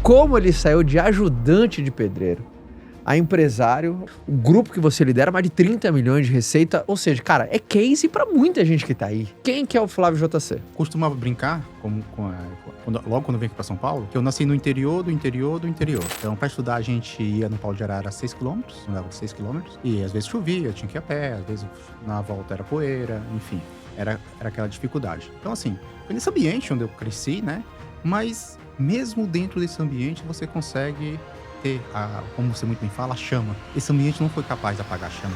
como ele saiu de ajudante de pedreiro a empresário. O grupo que você lidera mais de 30 milhões de receita, ou seja, cara, é case pra muita gente que tá aí. Quem que é o Flávio JC? Costumava brincar, logo quando eu vim aqui pra São Paulo, que eu nasci no interior do interior do interior. Então, pra estudar, a gente ia no Pau de Arara 6 km, andava de 6 km, e às vezes chovia, eu tinha que ir a pé, às vezes na volta era poeira, enfim, era aquela dificuldade. Então, assim, foi nesse ambiente onde eu cresci, né? Mas mesmo dentro desse ambiente, você consegue ter, como você muito bem fala, a chama. Esse ambiente não foi capaz de apagar a chama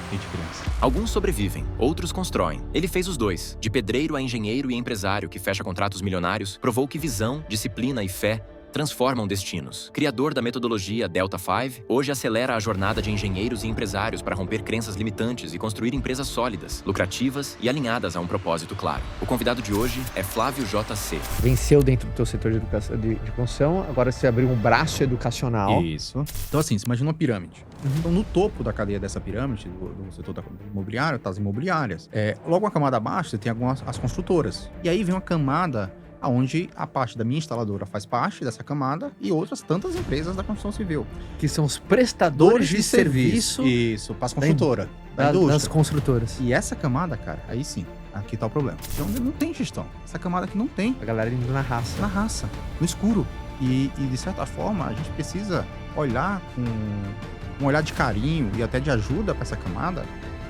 de criança. Alguns sobrevivem, outros constroem. Ele fez os dois. De pedreiro a engenheiro e empresário que fecha contratos milionários, provou que visão, disciplina e fé transformam destinos. Criador da metodologia Delta 5, hoje acelera a jornada de engenheiros e empresários para romper crenças limitantes e construir empresas sólidas, lucrativas e alinhadas a um propósito claro. O convidado de hoje é Flávio JC. Venceu dentro do teu setor de educação, de construção, agora você abriu um braço educacional. Isso. Então, assim, você imagina uma pirâmide. Então, no topo da cadeia dessa pirâmide, do setor da imobiliária, tá as imobiliárias. Logo uma camada abaixo, você tem as construtoras. E aí vem uma camada onde a parte da minha instaladora faz parte dessa camada e outras tantas empresas da construção civil. Que são os prestadores de serviço. Isso, para as construtoras. Das construtoras. E essa camada, cara, aí sim, aqui tá o problema. Então não tem gestão. Essa camada aqui não tem. A galera indo na raça. Na raça, no escuro. E de certa forma, a gente precisa olhar com um olhar de carinho e até de ajuda para essa camada,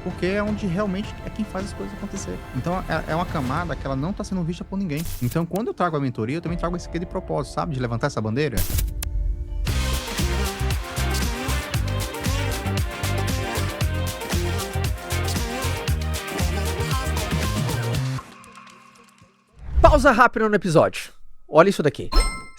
porque é onde realmente é quem faz as coisas acontecer. Então, é uma camada que ela não está sendo vista por ninguém. Então, quando eu trago a mentoria, eu também trago esse aqui de propósito, sabe? De levantar essa bandeira. Pausa rápida no episódio. Olha isso daqui.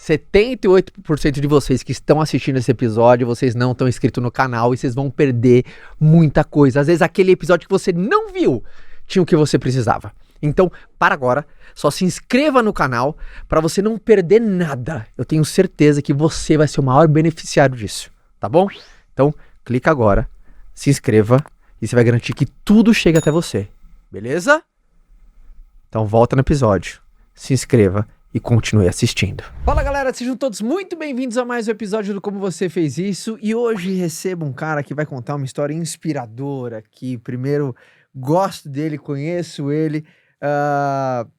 78% de vocês que estão assistindo esse episódio, vocês não estão inscritos no canal e vocês vão perder muita coisa. Às vezes aquele episódio que você não viu tinha o que você precisava. Então, para agora, só se inscreva no canal para você não perder nada. Eu tenho certeza que você vai ser o maior beneficiário disso, tá bom? Então, clica agora, se inscreva e você vai garantir que tudo chega até você, beleza? Então volta no episódio, se inscreva e continue assistindo. Fala galera, sejam todos muito bem-vindos a mais um episódio do Como Você Fez Isso. E hoje recebo um cara que vai contar uma história inspiradora, que primeiro gosto dele, conheço ele.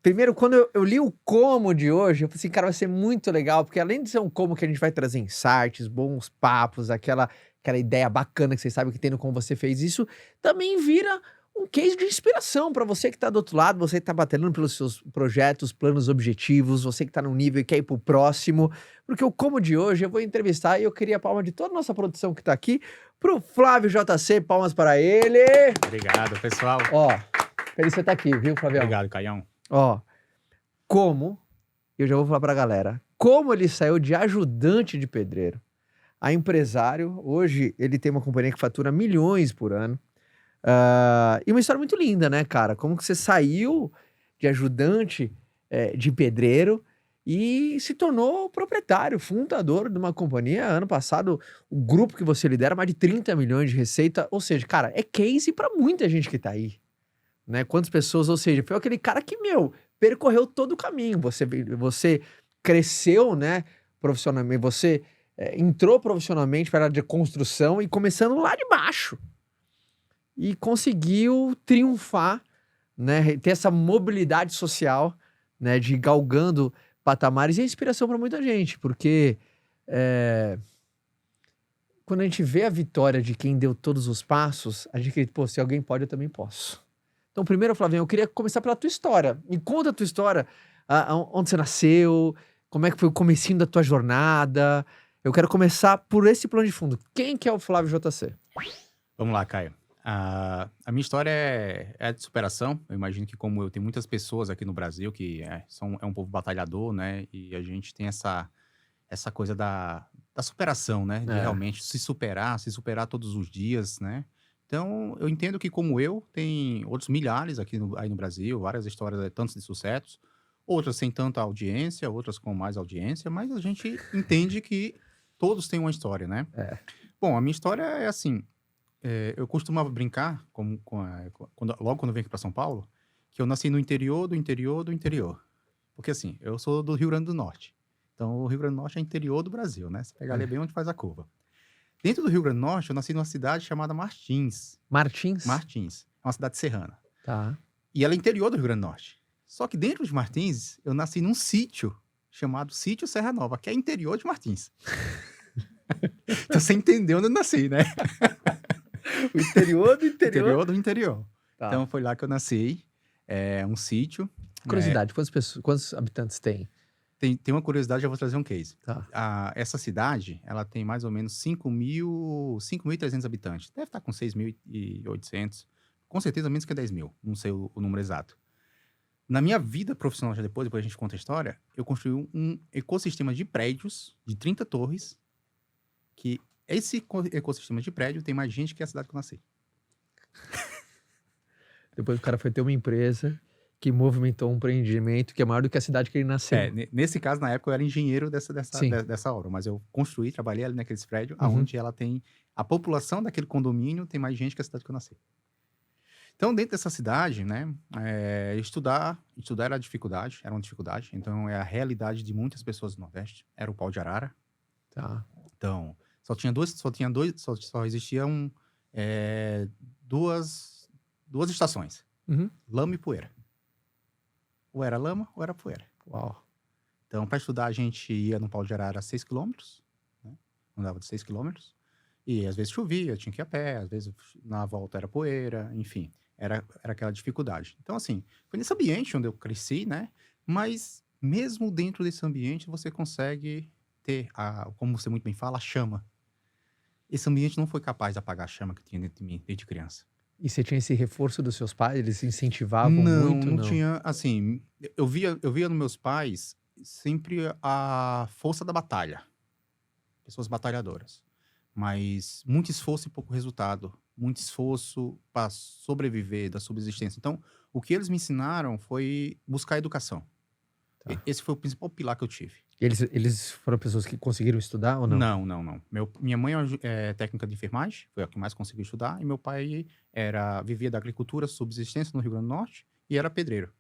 Primeiro, quando eu li o como de hoje, eu falei assim, cara, vai ser muito legal, porque além de ser um como que a gente vai trazer insights, bons papos, aquela ideia bacana que vocês sabem que tem no Como Você Fez Isso, também vira um case de inspiração para você que está do outro lado, você que está batalhando pelos seus projetos, planos, objetivos, você que está num nível e quer ir pro próximo, porque o como de hoje eu vou entrevistar e eu queria a palma de toda a nossa produção que está aqui pro Flávio JC, palmas para ele. Obrigado, pessoal. Ó, feliz você estar aqui, viu, Flávio? Obrigado, Caião. Ó, como, eu já vou falar pra galera, como ele saiu de ajudante de pedreiro a empresário, hoje ele tem uma companhia que fatura milhões por ano. E uma história muito linda, né, cara? Como que você saiu de ajudante de pedreiro e se tornou proprietário, fundador de uma companhia. Ano passado, o grupo que você lidera, mais de 30 milhões de receita. Ou seja, cara, é case pra muita gente que tá aí, né? Quantas pessoas, ou seja, foi aquele cara que, percorreu todo o caminho. Você cresceu, né, profissionalmente, você entrou profissionalmente para a área de construção e começando lá de baixo. E conseguiu triunfar, né, ter essa mobilidade social, né, de galgando patamares, e é inspiração para muita gente, porque quando a gente vê a vitória de quem deu todos os passos, a gente acredita, pô, se alguém pode, eu também posso. Então, primeiro, Flavinho, eu queria começar pela tua história. Me conta a tua história, onde você nasceu, como é que foi o comecinho da tua jornada. Eu quero começar por esse plano de fundo. Quem que é o Flávio JC? Vamos lá, Caio. A minha história é de superação. Eu imagino que, como eu, tem muitas pessoas aqui no Brasil que é um povo batalhador, né? E a gente tem essa coisa da superação, né? De realmente se superar todos os dias, né? Então, eu entendo que, como eu, tem outros milhares aí no Brasil, várias histórias, tantos de sucessos, outras sem tanta audiência, outras com mais audiência, mas a gente entende que todos têm uma história, né? Bom, a minha história é assim. Eu costumava brincar, logo quando eu vim aqui para São Paulo, que eu nasci no interior do interior do interior. Porque assim, eu sou do Rio Grande do Norte. Então, o Rio Grande do Norte é interior do Brasil, né? Você pega ali bem onde faz a curva. Dentro do Rio Grande do Norte, eu nasci numa cidade chamada Martins. Martins? Martins. É uma cidade serrana. Tá. E ela é interior do Rio Grande do Norte. Só que dentro de Martins, eu nasci num sítio chamado Sítio Serra Nova, que é interior de Martins. Então você entendeu onde eu nasci, né? O interior do interior. Interior do interior. Tá. Então foi lá que eu nasci. É um sítio. Curiosidade, quantos habitantes tem? Tem uma curiosidade, eu vou trazer um case. Tá. Essa cidade, ela tem mais ou menos 5.300 habitantes. Deve estar com 6.800. Com certeza menos que 10 mil. Não sei o número exato. Na minha vida profissional, já depois a gente conta a história, eu construí um ecossistema de prédios, de 30 torres, que esse ecossistema de prédio tem mais gente que a cidade que eu nasci. Depois o cara foi ter uma empresa que movimentou um empreendimento que é maior do que a cidade que ele nasceu. Nesse caso, na época, eu era engenheiro Sim. dessa obra, mas eu construí, trabalhei ali naqueles prédios, Uhum. onde ela tem... A população daquele condomínio tem mais gente que a cidade que eu nasci. Então, dentro dessa cidade, né, estudar era uma dificuldade. Então, é a realidade de muitas pessoas do Nordeste. Era o pau de arara. Tá. Então, só existiam duas estações. Uhum. Lama e poeira. Ou era lama ou era poeira. Uau. Então, para estudar, a gente ia no pau de arara a 6 quilômetros, né? Andava de 6 quilômetros. E às vezes chovia, tinha que ir a pé, às vezes na volta era poeira, enfim. Era aquela dificuldade. Então, assim, foi nesse ambiente onde eu cresci, né? Mas mesmo dentro desse ambiente, você consegue ter, como você muito bem fala, a chama. Esse ambiente não foi capaz de apagar a chama que tinha dentro de mim, desde criança. E você tinha esse reforço dos seus pais? Eles se incentivavam muito? Não tinha, assim... Eu via nos meus pais sempre a força da batalha. Pessoas batalhadoras. Mas muito esforço e pouco resultado. Muito esforço para sobreviver, da subsistência. Então, o que eles me ensinaram foi buscar educação. Tá. Esse foi o principal pilar que eu tive. Eles foram pessoas que conseguiram estudar ou não? Não. Minha mãe é técnica de enfermagem, foi a que mais conseguiu estudar. E meu pai vivia da agricultura, subsistência no Rio Grande do Norte e era pedreiro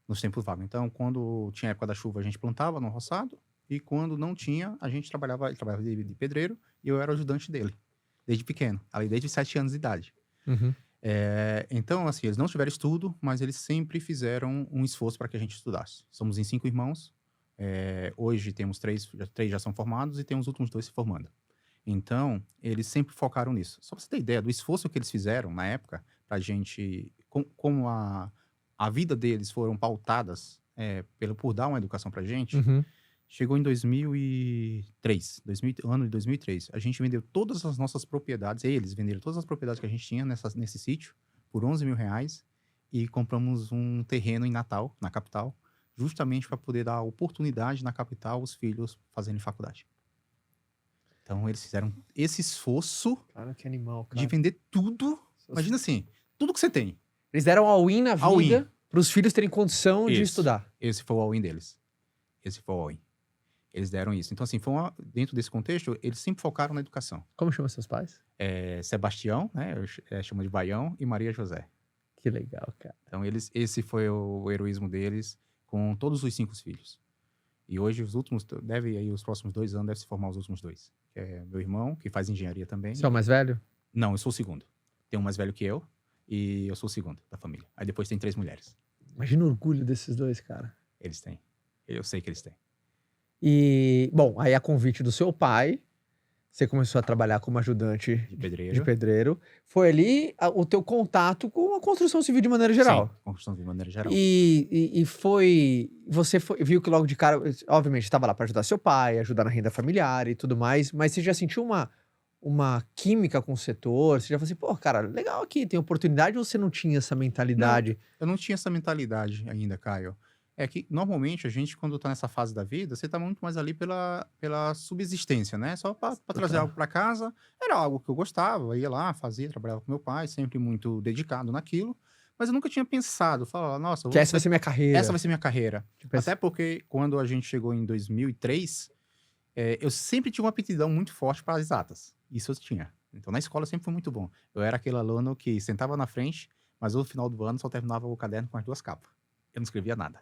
nos tempos vagos. Então, quando tinha época da chuva, a gente plantava no roçado. E quando não tinha, ele trabalhava de pedreiro e eu era ajudante dele, desde pequeno, ali desde 7 anos de idade. Uhum. Então, assim, eles não tiveram estudo, mas eles sempre fizeram um esforço para que a gente estudasse. Somos em 5 irmãos, hoje temos 3 já são formados e tem os últimos 2 se formando. Então, eles sempre focaram nisso. Só para você ter ideia do esforço que eles fizeram na época, para a gente, como a vida deles foram pautadas por dar uma educação para a gente. Uhum. Chegou em 2003, ano de 2003. A gente vendeu todas as nossas propriedades, eles venderam todas as propriedades que a gente tinha nesse sítio por R$11 mil e compramos um terreno em Natal, na capital, justamente para poder dar oportunidade na capital os filhos fazerem faculdade. Então, eles fizeram esse esforço Cara, que animal, cara. de vender tudo. Imagina assim, tudo que você tem. Eles deram all-in na All-in. vida para os filhos terem condição de Isso. estudar. Esse foi o all-in deles. Eles deram isso. Então, assim, dentro desse contexto, eles sempre focaram na educação. Como chama seus pais? Sebastião, né? Eu chamo de Baião, e Maria José. Que legal, cara. Então, esse foi o heroísmo deles com todos os 5 filhos. E hoje, os próximos 2 anos, deve se formar os últimos 2. Que é meu irmão, que faz engenharia também. Você é o mais velho? Não, eu sou o segundo. Tem um mais velho que eu, e eu sou o segundo da família. Aí depois tem 3 mulheres. Imagina o orgulho desses dois, cara. Eles têm. Eu sei que eles têm. E, bom, aí a convite do seu pai, você começou a trabalhar como ajudante De pedreiro. Foi ali o teu contato com a construção civil de maneira geral. Sim, construção de maneira geral. Você viu que logo de cara, obviamente, estava lá para ajudar seu pai, ajudar na renda familiar e tudo mais, mas você já sentiu uma química com o setor? Você já falou assim, pô, cara, legal aqui, tem oportunidade, ou você não tinha essa mentalidade? Eu não tinha essa mentalidade ainda, Caio. É que, normalmente, a gente, quando tá nessa fase da vida, você tá muito mais ali pela subsistência, né? Só para trazer algo para casa. Era algo que eu gostava, ia lá, fazia, trabalhava com meu pai, sempre muito dedicado naquilo. Mas eu nunca tinha pensado, falava, nossa... Essa vai ser minha carreira. Essa vai ser minha carreira. Tipo, Até porque, quando a gente chegou em 2003, eu sempre tinha uma aptidão muito forte para as exatas. Isso eu tinha. Então, na escola sempre foi muito bom. Eu era aquele aluno que sentava na frente, mas no final do ano só terminava o caderno com as 2 capas. Eu não escrevia nada.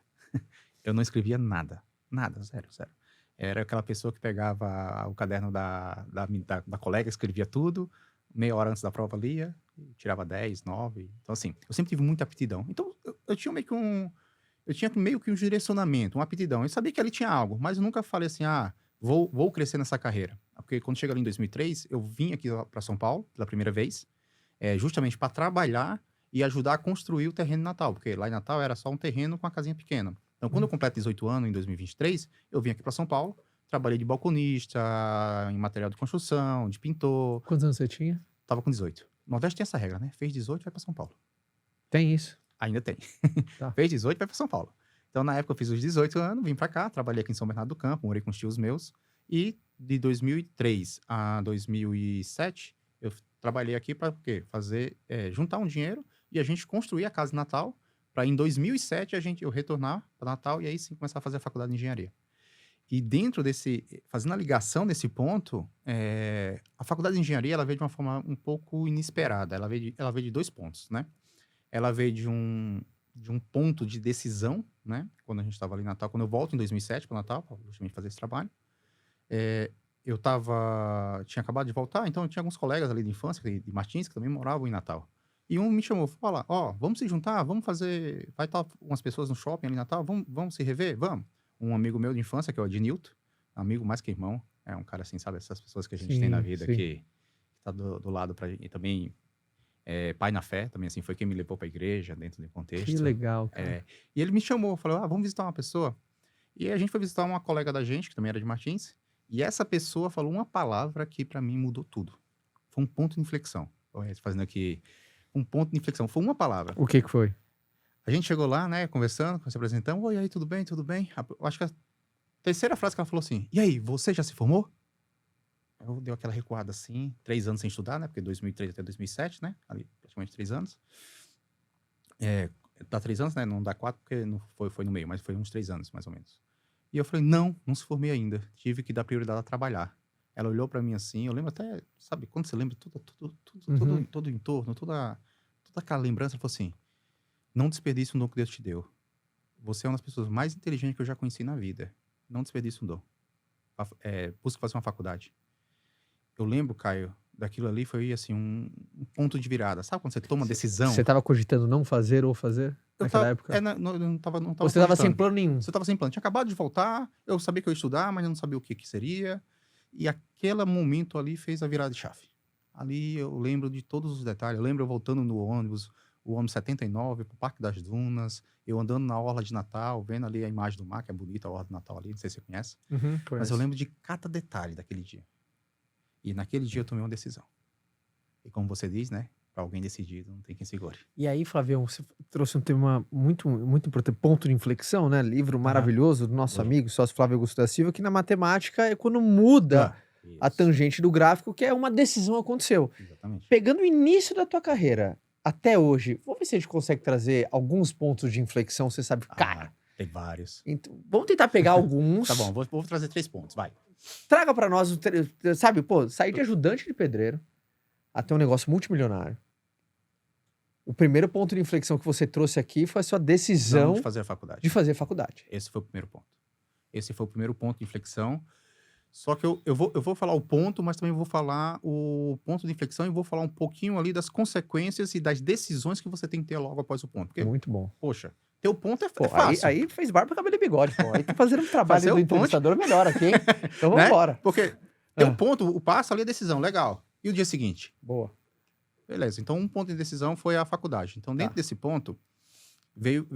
Eu não escrevia nada. Nada, zero. Era aquela pessoa que pegava o caderno da colega, escrevia tudo, meia hora antes da prova lia, e tirava 10, 9. Então, assim, eu sempre tive muita aptidão. Então, eu tinha meio que um direcionamento, uma aptidão. Eu sabia que ali tinha algo, mas eu nunca falei assim, vou crescer nessa carreira. Porque quando chega ali em 2003, eu vim aqui para São Paulo pela primeira vez, justamente para trabalhar e ajudar a construir o terreno em Natal, porque lá em Natal era só um terreno com uma casinha pequena. Então, quando eu completo 18 anos, em 2023, eu vim aqui para São Paulo, trabalhei de balconista, em material de construção, de pintor. Quantos anos você tinha? Tava com 18. No Nordeste tem essa regra, né? Fez 18, vai para São Paulo. Tem isso. Ainda tem. Tá. Fez 18, vai para São Paulo. Então, na época, eu fiz os 18 anos, vim para cá, trabalhei aqui em São Bernardo do Campo, morei com os tios meus. E de 2003 a 2007, eu trabalhei aqui para quê? Juntar um dinheiro e a gente construir a casa de Natal, para em 2007 eu retornar para Natal e aí sim começar a fazer a faculdade de engenharia. E dentro fazendo a ligação desse ponto, a faculdade de engenharia ela veio de uma forma um pouco inesperada. Ela veio de 2 pontos, né? Ela veio de um ponto de decisão, né? Quando a gente estava ali em Natal, quando eu volto em 2007 para Natal, para justamente fazer esse trabalho. Eu tinha acabado de voltar, então eu tinha alguns colegas ali de infância, de Martins, que também moravam em Natal. E um me chamou, falou, vamos se juntar, vamos fazer, vai estar umas pessoas no shopping ali em Natal, vamos se rever? Vamos. Um amigo meu de infância, que é o Adnilton, amigo mais que irmão, é um cara assim, sabe, essas pessoas que a gente tem na vida, que tá do lado pra gente, e também pai na fé, também assim, foi quem me levou pra igreja, dentro do contexto. Que legal, cara. E ele me chamou, falou, vamos visitar uma pessoa. E a gente foi visitar uma colega da gente, que também era de Martins, e essa pessoa falou uma palavra que pra mim mudou tudo. Foi um ponto de inflexão. Fazendo aqui um ponto de inflexão. Foi uma palavra. O que foi? A gente chegou lá, né, conversando, se apresentando. Oi, aí, tudo bem, tudo bem? Eu acho que a terceira frase que ela falou assim, e aí, você já se formou? Eu dei aquela recuada assim, 3 anos sem estudar, né, porque 2003 até 2007, né, ali praticamente 3 anos. Dá 3 anos, né, não dá 4 porque não foi no meio, mas foi uns 3 anos, mais ou menos. E eu falei, não se formei ainda, tive que dar prioridade a trabalhar. Ela olhou pra mim assim, eu lembro até, sabe, quando você lembra todo o entorno, toda aquela lembrança, ela falou assim, não desperdice um dom que Deus te deu. Você é uma das pessoas mais inteligentes que eu já conheci na vida. Não desperdice um dom. Busque fazer uma faculdade. Eu lembro, Caio, daquilo ali foi assim, um ponto de virada. Sabe quando você toma uma decisão? Você estava cogitando não fazer ou fazer naquela época? Eu não tava Você estava sem plano nenhum? Você estava sem plano. Tinha acabado de voltar, eu sabia que eu ia estudar, mas eu não sabia o que seria. E aquele momento ali fez a virada de chave. Ali eu lembro de todos os detalhes. Eu lembro eu voltando no ônibus, o ônibus 79, pro Parque das Dunas, eu andando na orla de Natal, vendo ali a imagem do mar, que é bonita a orla de Natal ali, não sei se você conhece. Mas eu lembro de cada detalhe daquele dia. E naquele dia eu tomei uma decisão. E como você diz, né? Para alguém decidido, não tem quem segure. E aí, Flavião, você trouxe um tema muito, muito importante, ponto de inflexão, né? Livro maravilhoso do nosso amigo, sócio Flávio Augusto da Silva, que na matemática é quando muda a tangente do gráfico, que é uma decisão aconteceu. Exatamente. Pegando o início da tua carreira até hoje, vamos ver se a gente consegue trazer alguns pontos de inflexão, você sabe, cara. Tem vários. Então, vamos tentar pegar alguns. Tá bom, vou trazer 3 pontos, vai. Traga pra nós, sabe, sair de ajudante de pedreiro até um negócio multimilionário. O primeiro ponto de inflexão que você trouxe aqui foi a sua decisão de fazer a faculdade. Esse foi o primeiro ponto. Esse foi o primeiro ponto de inflexão. Só que eu vou falar o ponto, mas também vou falar o ponto de inflexão e vou falar um pouquinho ali das consequências e das decisões que você tem que ter logo após o ponto. Porque, muito bom. Poxa, teu ponto é fácil. Aí fez barba, cabelo e bigode, pô. Aí tá fazendo um trabalho do entrevistador melhor aqui, hein? Então vamos embora. Né? Porque teu ponto, o passo ali é a decisão, legal. E o dia seguinte? Boa. Beleza, então um ponto de decisão foi a faculdade. Então dentro desse ponto, veio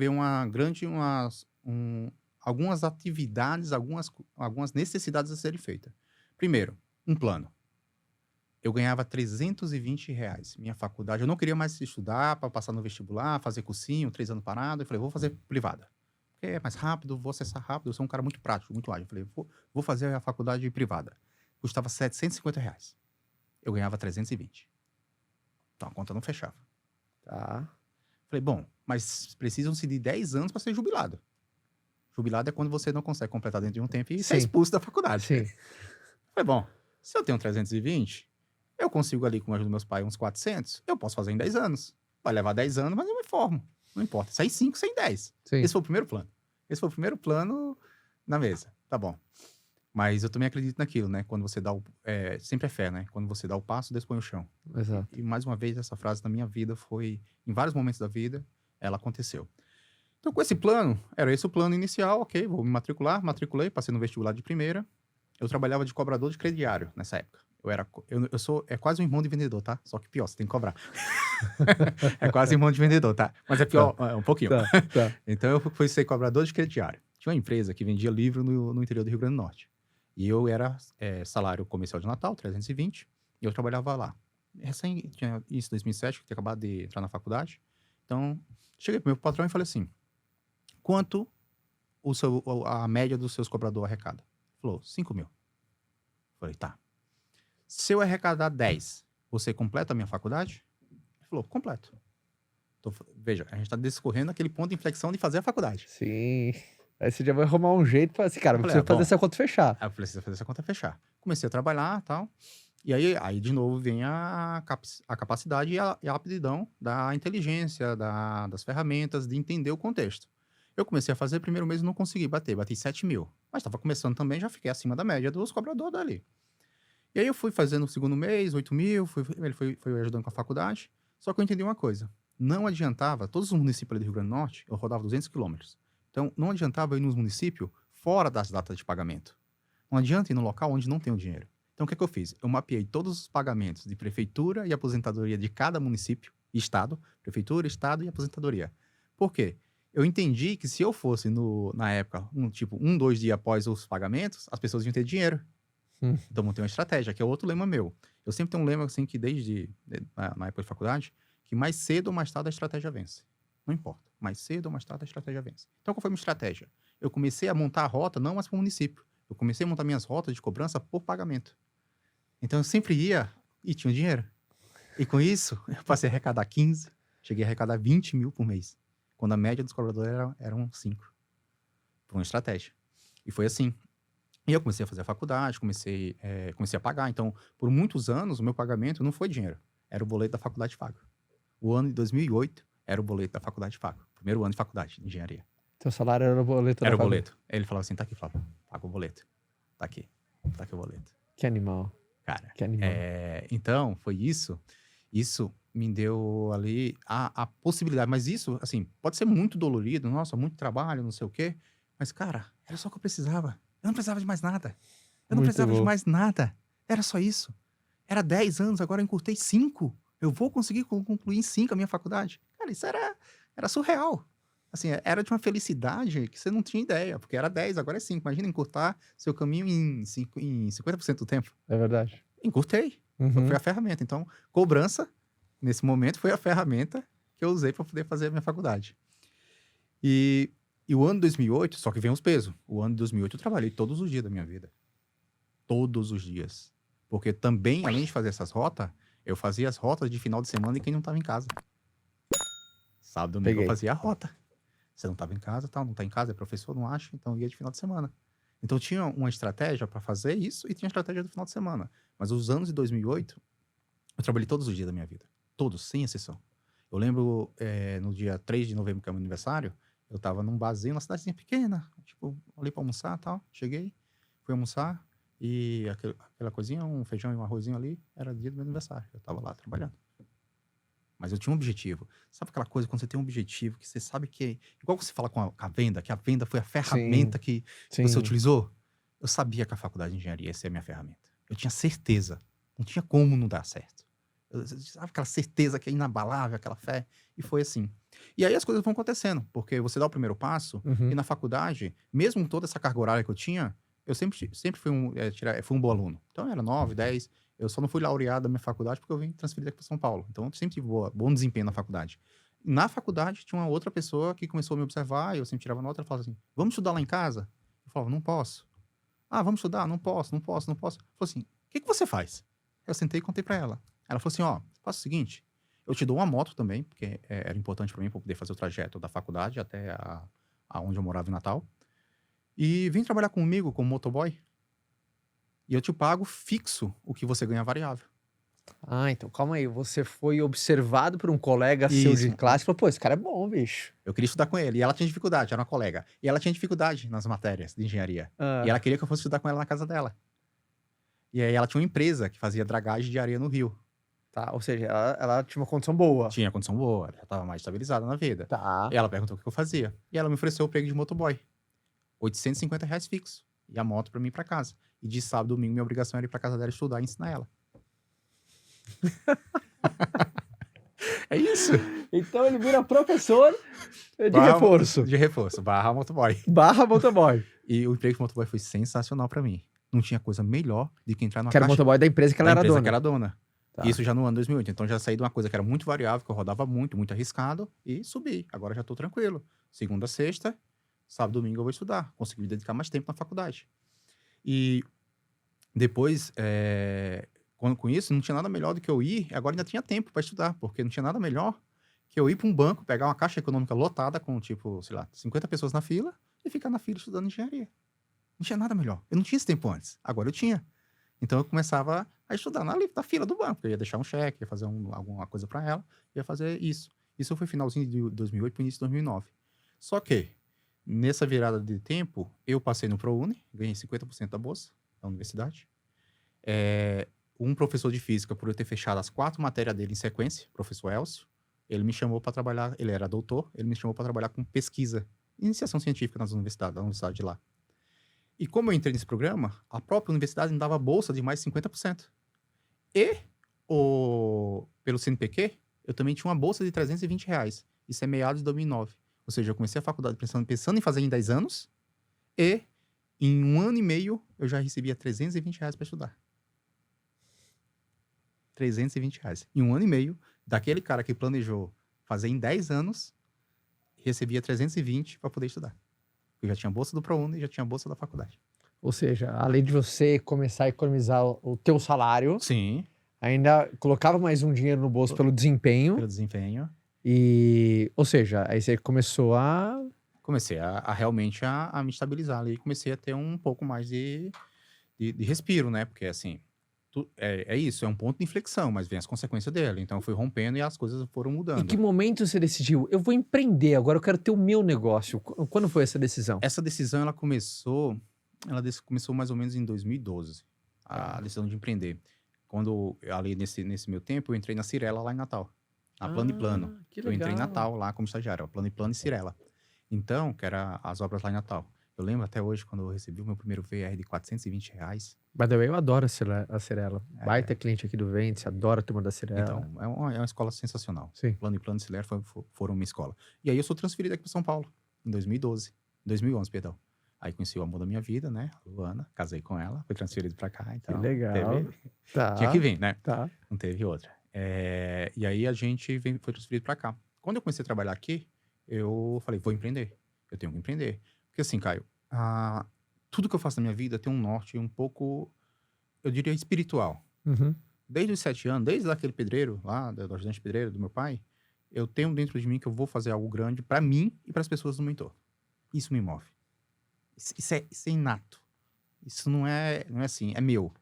algumas atividades, algumas necessidades a serem feitas. Primeiro, um plano. Eu ganhava R$320. Minha faculdade, eu não queria mais estudar para passar no vestibular, fazer cursinho, 3 anos parado. Eu falei, vou fazer privada. Porque é mais rápido, vou acessar rápido. Eu sou um cara muito prático, muito ágil. Eu falei, vou fazer a faculdade privada. Custava R$750. Eu ganhava 320. Então a conta não fechava. Tá. Falei, bom, mas precisam-se de 10 anos para ser jubilado. Jubilado é quando você não consegue completar dentro de um tempo e ser expulso da faculdade. Sim. Falei, bom, se eu tenho 320, eu consigo ali, com a ajuda dos meus pais, uns 400, eu posso fazer em 10 anos. Vai levar 10 anos, mas eu me formo. Não importa. Sai 5, sai 10. Sim. Esse foi o primeiro plano. Esse foi o primeiro plano na mesa. Tá bom. Mas eu também acredito naquilo, né? Quando você dá sempre é fé, né? Quando você dá o passo, Deus põe o chão. Exato. E mais uma vez, essa frase na minha vida foi, em vários momentos da vida, ela aconteceu. Então, com esse plano, era esse o plano inicial, ok, vou me matricular, matriculei, passei no vestibular de primeira. Eu trabalhava de cobrador de crediário nessa época. Eu sou quase um irmão de vendedor, tá? Só que pior, você tem que cobrar. É quase irmão de vendedor, tá? Mas é pior, um pouquinho. Tá. Então, eu fui ser cobrador de crediário. Tinha uma empresa que vendia livro no interior do Rio Grande do Norte. E eu era salário comercial de Natal, 320, e eu trabalhava lá. Tinha isso em 2007, que eu tinha acabado de entrar na faculdade. Então, cheguei pro meu patrão e falei assim, quanto a média dos seus cobradores arrecada? Ele falou, 5 mil. Falei, tá. Se eu arrecadar 10, você completa a minha faculdade? Ele falou, completo. Então, veja, a gente tá discorrendo aquele ponto de inflexão de fazer a faculdade. Sim. Aí você já vai arrumar um jeito pra assim, cara, Eu falei, precisa fazer essa conta fechar. Aí eu falei, precisa fazer essa conta fechar. Comecei a trabalhar e tal. E aí, de novo, vem a capacidade e a aptidão da inteligência, das ferramentas, de entender o contexto. Eu comecei a fazer, primeiro mês não consegui bati 7 mil. Mas estava começando também, já fiquei acima da média dos cobradores dali. E aí eu fui fazendo o segundo mês, 8 mil, ele foi ajudando com a faculdade. Só que eu entendi uma coisa, não adiantava, todos os municípios ali do Rio Grande do Norte, eu rodava 200 quilômetros. Então, não adiantava eu ir nos municípios fora das datas de pagamento. Não adianta ir no local onde não tem o dinheiro. Então, o que eu fiz? Eu mapeei todos os pagamentos de prefeitura e aposentadoria de cada município e estado, prefeitura, estado e aposentadoria. Por quê? Eu entendi que se eu fosse, na época, 2 dias após os pagamentos, as pessoas iam ter dinheiro. Então, montei uma estratégia, que é outro lema meu. Eu sempre tenho um lema, assim, que na época de faculdade, que mais cedo ou mais tarde a estratégia vence. Não importa. Mais cedo ou mais tarde a estratégia vence. Então, qual foi a minha estratégia? Eu comecei a montar a rota, não mais para o município. Eu comecei a montar minhas rotas de cobrança por pagamento. Então, eu sempre ia e tinha dinheiro. E com isso, eu passei a arrecadar 15, cheguei a arrecadar 20 mil por mês. Quando a média dos cobradores eram 5. Por uma estratégia. E foi assim. E eu comecei a fazer a faculdade, comecei a pagar. Então, por muitos anos, o meu pagamento não foi dinheiro. Era o boleto da faculdade pago. O ano de 2008 era o boleto da faculdade pago. Primeiro ano de faculdade de engenharia. Teu salário era o boleto? Era o boleto. Ele falava assim, tá aqui, Flávio, paga o boleto. Tá aqui o boleto. Que animal. Cara, que animal. Então, foi isso. Isso me deu ali a possibilidade. Mas isso, assim, pode ser muito dolorido. Nossa, muito trabalho, não sei o quê. Mas, cara, era só o que eu precisava. Eu não precisava de mais nada. Eu não precisava de mais nada. Era só isso. Era 10 anos, agora eu encurtei 5. Eu vou conseguir concluir em 5 a minha faculdade. Cara, isso era surreal. Assim, era de uma felicidade que você não tinha ideia. Porque era 10, agora é 5. Imagina encurtar seu caminho em 50% do tempo. É verdade. Encurtei. Foi a ferramenta. Então, cobrança, nesse momento, foi a ferramenta que eu usei para poder fazer a minha faculdade. E o ano de 2008, só que vem os pesos. O ano de 2008 eu trabalhei todos os dias da minha vida. Todos os dias. Porque também, além de fazer essas rotas, eu fazia as rotas de final de semana de quem não estava em casa. Sábado, domingo eu fazia a rota. Você não estava em casa, tal, não está em casa, é professor, não acho, então ia de final de semana. Então tinha uma estratégia para fazer isso e tinha a estratégia do final de semana. Mas os anos de 2008, eu trabalhei todos os dias da minha vida. Todos, sem exceção. Eu lembro, no dia 3 de novembro, que é o meu aniversário, eu tava num barzinho, uma cidadezinha pequena, tipo, ali pra almoçar e tal. Cheguei, fui almoçar e aquela coisinha, um feijão e um arrozinho ali, era dia do meu aniversário. Eu tava lá trabalhando. Mas eu tinha um objetivo. Sabe aquela coisa, quando você tem um objetivo, que você sabe que... Igual você fala com a venda, que a venda foi a ferramenta que você utilizou. Eu sabia que a faculdade de engenharia ia ser a minha ferramenta. Eu tinha certeza. Não tinha como não dar certo. Sabe aquela certeza que é inabalável, aquela fé? E foi assim. E aí as coisas vão acontecendo, porque você dá o primeiro passo, e na faculdade, mesmo com toda essa carga horária que eu tinha, eu sempre fui um bom aluno. Então era 9, 10... Eu só não fui laureado da minha faculdade porque eu vim transferido aqui para São Paulo. Então, eu sempre tive bom desempenho na faculdade. Na faculdade, tinha uma outra pessoa que começou a me observar, eu sempre tirava nota, ela falava assim, vamos estudar lá em casa? Eu falava, não posso. Ah, vamos estudar? Não posso. Ela falou assim, o que você faz? Eu sentei e contei para ela. Ela falou assim, faça o seguinte, eu te dou uma moto também, porque era importante para mim, para poder fazer o trajeto da faculdade até onde eu morava em Natal. E vem trabalhar comigo como motoboy. E eu te pago fixo o que você ganha variável. Ah, então calma aí. Você foi observado por um colega seu de Isso. classe e falou, pô, esse cara é bom, bicho. Eu queria estudar com ele. E ela tinha dificuldade, era uma colega. E ela tinha dificuldade nas matérias de engenharia. Ah, E ela queria que eu fosse estudar com ela na casa dela. E aí ela tinha uma empresa que fazia dragagem de areia no rio. tá. Ou seja, ela tinha uma condição boa. Tinha condição boa, ela já estava mais estabilizada na vida. Tá. E ela perguntou o que eu fazia. E ela me ofereceu o emprego de motoboy. R$ 850 fixo. E a moto pra mim ir pra casa. E de sábado, domingo, minha obrigação era ir pra casa dela estudar e ensinar ela. É isso. Então ele vira professor de Barra- reforço. De reforço, barra motoboy. Barra motoboy. E o emprego de motoboy foi sensacional pra mim. Não tinha coisa melhor do que entrar numa Que era o caixa motoboy da empresa que ela da era empresa dona. que era dona. Tá. Isso já no ano 2008. Então já saí de uma coisa que era muito variável, que eu rodava muito, muito arriscado, e subi. Agora já tô tranquilo. Segunda, sexta, sábado, domingo eu vou estudar. Consegui me dedicar mais tempo na faculdade. E depois, com isso, não tinha nada melhor do que eu ir. Agora ainda tinha tempo para estudar, porque não tinha nada melhor que eu ir para um banco, pegar uma caixa econômica lotada com, tipo, sei lá, 50 pessoas na fila e ficar na fila estudando engenharia. Não tinha nada melhor. Eu não tinha esse tempo antes. Agora eu tinha. Então eu começava a estudar na fila do banco. Eu ia deixar um cheque, ia fazer alguma coisa para ela, ia fazer isso. Isso foi finalzinho de 2008 para início de 2009. Só que, nessa virada de tempo, eu passei no ProUni, ganhei 50% da bolsa da universidade. Um professor de física, por eu ter fechado as 4 matérias dele em sequência, professor Elcio, ele me chamou para trabalhar, ele era doutor, ele me chamou para trabalhar com pesquisa, iniciação científica nas universidades, da universidade de lá. E como eu entrei nesse programa, a própria universidade me dava bolsa de mais 50%. E, pelo CNPq, eu também tinha uma bolsa de R$320. Isso é meados de 2009. Ou seja, eu comecei a faculdade pensando em fazer em 10 anos, e em 1 ano e meio eu já recebia R$320 para estudar. R$320. Em 1 ano e meio, daquele cara que planejou fazer em 10 anos, recebia 320 para poder estudar. Eu já tinha bolsa do ProUni e já tinha bolsa da faculdade. Ou seja, além de você começar a economizar o teu salário, Sim, ainda colocava mais um dinheiro no bolso pelo desempenho. pelo desempenho. Ou seja, aí você começou a... Comecei realmente a me estabilizar ali. Comecei a ter um pouco mais de respiro, né? Porque, assim, é isso, é um ponto de inflexão, mas vem as consequências dele. Então, eu fui rompendo e as coisas foram Em mudando. que momento você decidiu? Eu vou empreender, agora eu quero ter o meu negócio. Quando foi essa decisão? Essa decisão, ela começou mais ou menos em 2012, a decisão de empreender. Quando, ali nesse meu tempo, eu entrei na Cirela, lá em Natal, na Plano e Plano. Que Eu entrei em legal. Natal, lá como estagiário, Plano e Plano e Cirela. Então, que era as obras lá em Natal. Eu lembro até hoje, quando eu recebi o meu primeiro VR de R$420. By the way, eu adoro a Cirela. Baita cliente aqui do Ventes, adoro a turma da Cirela. Então, é uma escola sensacional. Sim. Plano e Plano e Cirela foram uma escola. E aí eu sou transferido aqui para São Paulo, em 2011, perdão. Aí conheci o amor da minha vida, né? A Luana, casei com ela, fui transferido para cá. Então, Que legal. Tá. tinha que vir, né? Tá. Não teve outra. E aí a gente foi transferido para cá. Quando eu comecei a trabalhar aqui, eu falei, vou empreender. Eu tenho que empreender. Porque assim, Caio, tudo que eu faço na minha vida tem um norte um pouco, eu diria, espiritual. Uhum. Desde os 7 anos, desde aquele pedreiro lá, do ajudante pedreiro do meu pai, eu tenho dentro de mim que eu vou fazer algo grande para mim e para as pessoas do meu entorno. Isso me move. Isso é inato. Isso não é assim, é meu.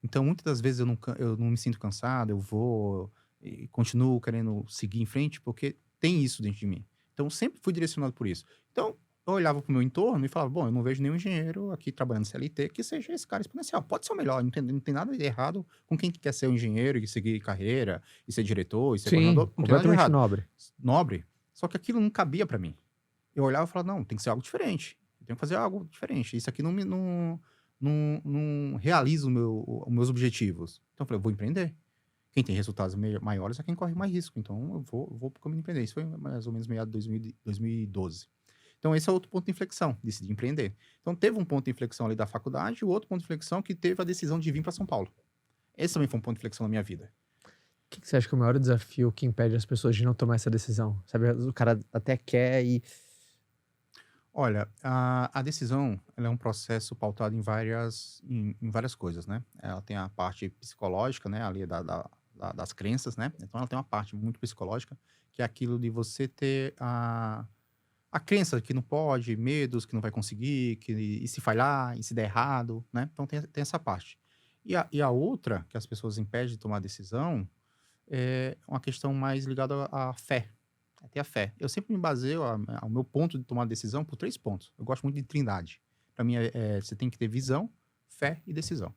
Então, muitas das vezes eu não me sinto cansado, eu vou e continuo querendo seguir em frente, porque tem isso dentro de mim. Então, sempre fui direcionado por isso. Então, eu olhava para o meu entorno e falava, bom, eu não vejo nenhum engenheiro aqui trabalhando CLT que seja esse cara exponencial. Pode ser o melhor, não tem nada de errado com quem quer ser um engenheiro e seguir carreira, e ser diretor, e ser Sim, coordenador. Não tem nada de completamente errado. nobre. Só que aquilo não cabia para mim. Eu olhava e falava, não, tem que ser algo diferente. Eu tenho que fazer algo diferente. Isso aqui não realiza os meus objetivos. Então eu falei, eu vou empreender. Quem tem resultados maiores é quem corre mais risco. Então eu vou pro caminho de empreender. Isso foi mais ou menos meado de 2012. Então esse é outro ponto de inflexão, decidi empreender. Então teve um ponto de inflexão ali da faculdade e o outro ponto de inflexão que teve a decisão de vir para São Paulo. Esse também foi um ponto de inflexão na minha vida. O que você acha que é o maior desafio que impede as pessoas de não tomar essa decisão? Sabe, o cara até quer e... Olha, a decisão ela é um processo pautado em várias coisas, né? Ela tem a parte psicológica, né? Ali das crenças, né? Então ela tem uma parte muito psicológica, que é aquilo de você ter a crença que não pode, medos que não vai conseguir, e se falhar, e se der errado, né? Então tem essa parte. E a outra, que as pessoas impedem de tomar decisão, é uma questão mais ligada à fé. É ter a fé. Eu sempre me baseio ao meu ponto de tomar decisão por 3 pontos. Eu gosto muito de trindade. Para mim, você tem que ter visão, fé e decisão.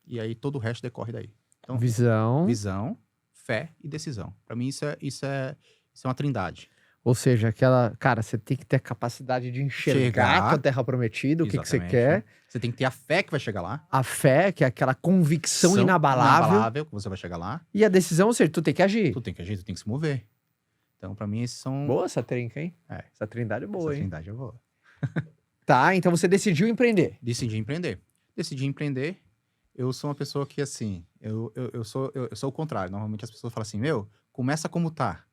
E aí todo o resto decorre daí. Então, visão, fé e decisão. Para mim, isso é uma trindade. Ou seja, cara, você tem que ter a capacidade de enxergar a terra prometida, o que você quer. Você tem que ter a fé que vai chegar lá. A fé, que é aquela convicção inabalável. Que você vai chegar lá. E a decisão, ou seja, tu tem que agir. Tu tem que agir, tu tem que se mover. Então, pra mim, esses são... Boa essa trinca, hein? Essa trindade é boa, hein? Essa trindade é boa. Tá, então você decidiu empreender. Decidi empreender. Eu sou uma pessoa que, assim, eu sou o contrário. Normalmente as pessoas falam assim, começa como tá,